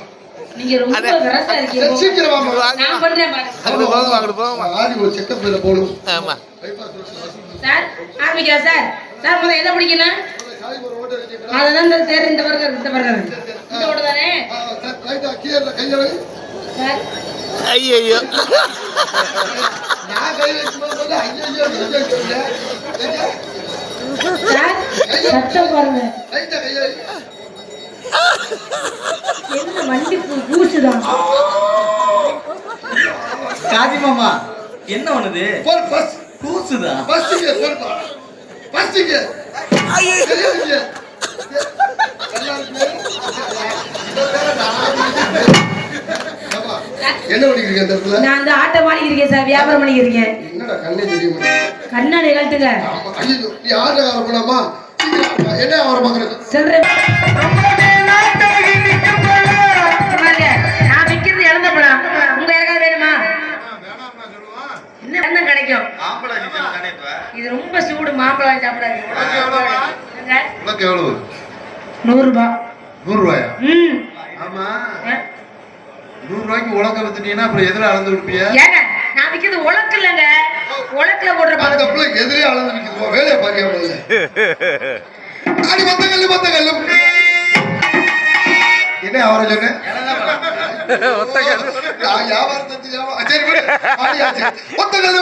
நீங்க ரொம்ப விரசா சரி, இருக்கீங்க. சீக்கிரம் வாமா நான் பண்றேன் பாரு. அங்கிட்டு போங்க அங்கிட்டு போங்க. ஆடி ஒரு செக்கப்ல போகணும் ஆமா. சார் ஆரம்பிக்கிறா சார். சார் முதல்ல எதை பிடிக்கணும்? அதெல்லாம் இந்த தேர் இந்த பர்கர் இந்த ஓட தானே ரைட்டா கீழே கையை வை சார். ஐயோ நான் கை வச்சு போது ஐயோ சார் சத்தம் பாருங்க. ரைட்டா கையை வை என்ன வண்டி பூசுதான். காதி மாமா என்ன பண்ணுது? போல் ஃபர்ஸ்ட் கூசுதா? ஃபர்ஸ்ட் கே போல் பா ஃபர்ஸ்ட் கே ஐயோ என்ன பண்ணிக்கிறீங்க அந்த இடத்துல நான் அந்த ஆட்டோ மாடிக்கிறீங்க சார். வியாபாரம் பண்ணிக்கிறீங்க. என்னடா கண்ணே தெரியுமா கண்ணாடி கழட்டுங்க. ஐயோ நீ ஆர்டர் வியாபாரம் பண்ணாமா என்ன வியாபாரம் பாக்குறது சொல்றேன். நான் விற்கிறது இழந்த பழம். உங்க யாருக்காவது வேணுமா? என்ன எண்ணம் கிடைக்கும்? ஆம்பளை சீசன் தானே இப்ப. இது ரொம்ப சூடு. மாம்பழம் சாப்பிடாது. உனக்கு எவ்வளவு 100 ரூபாய். 100 ரூபாயா ம் ஆமா 100 ரூபாய்க்கு உலக வித்துட்டீங்கன்னா அப்புறம் எதிர அளந்து விடுப்பியா ஏங்க நான் விற்கிறது உலக்கு இல்லைங்க. உலக்குல போடுற அந்த பழம். பிள்ளை எதிரே அளந்து விற்குது வேலையை பாக்கியா முதல்ல ஆடி மத்த கல்லு என்ன வியாபாரம் சொன்னேன் வியாபாரத்தை சரி ஆடியாச்சு ஒத்த கல்லு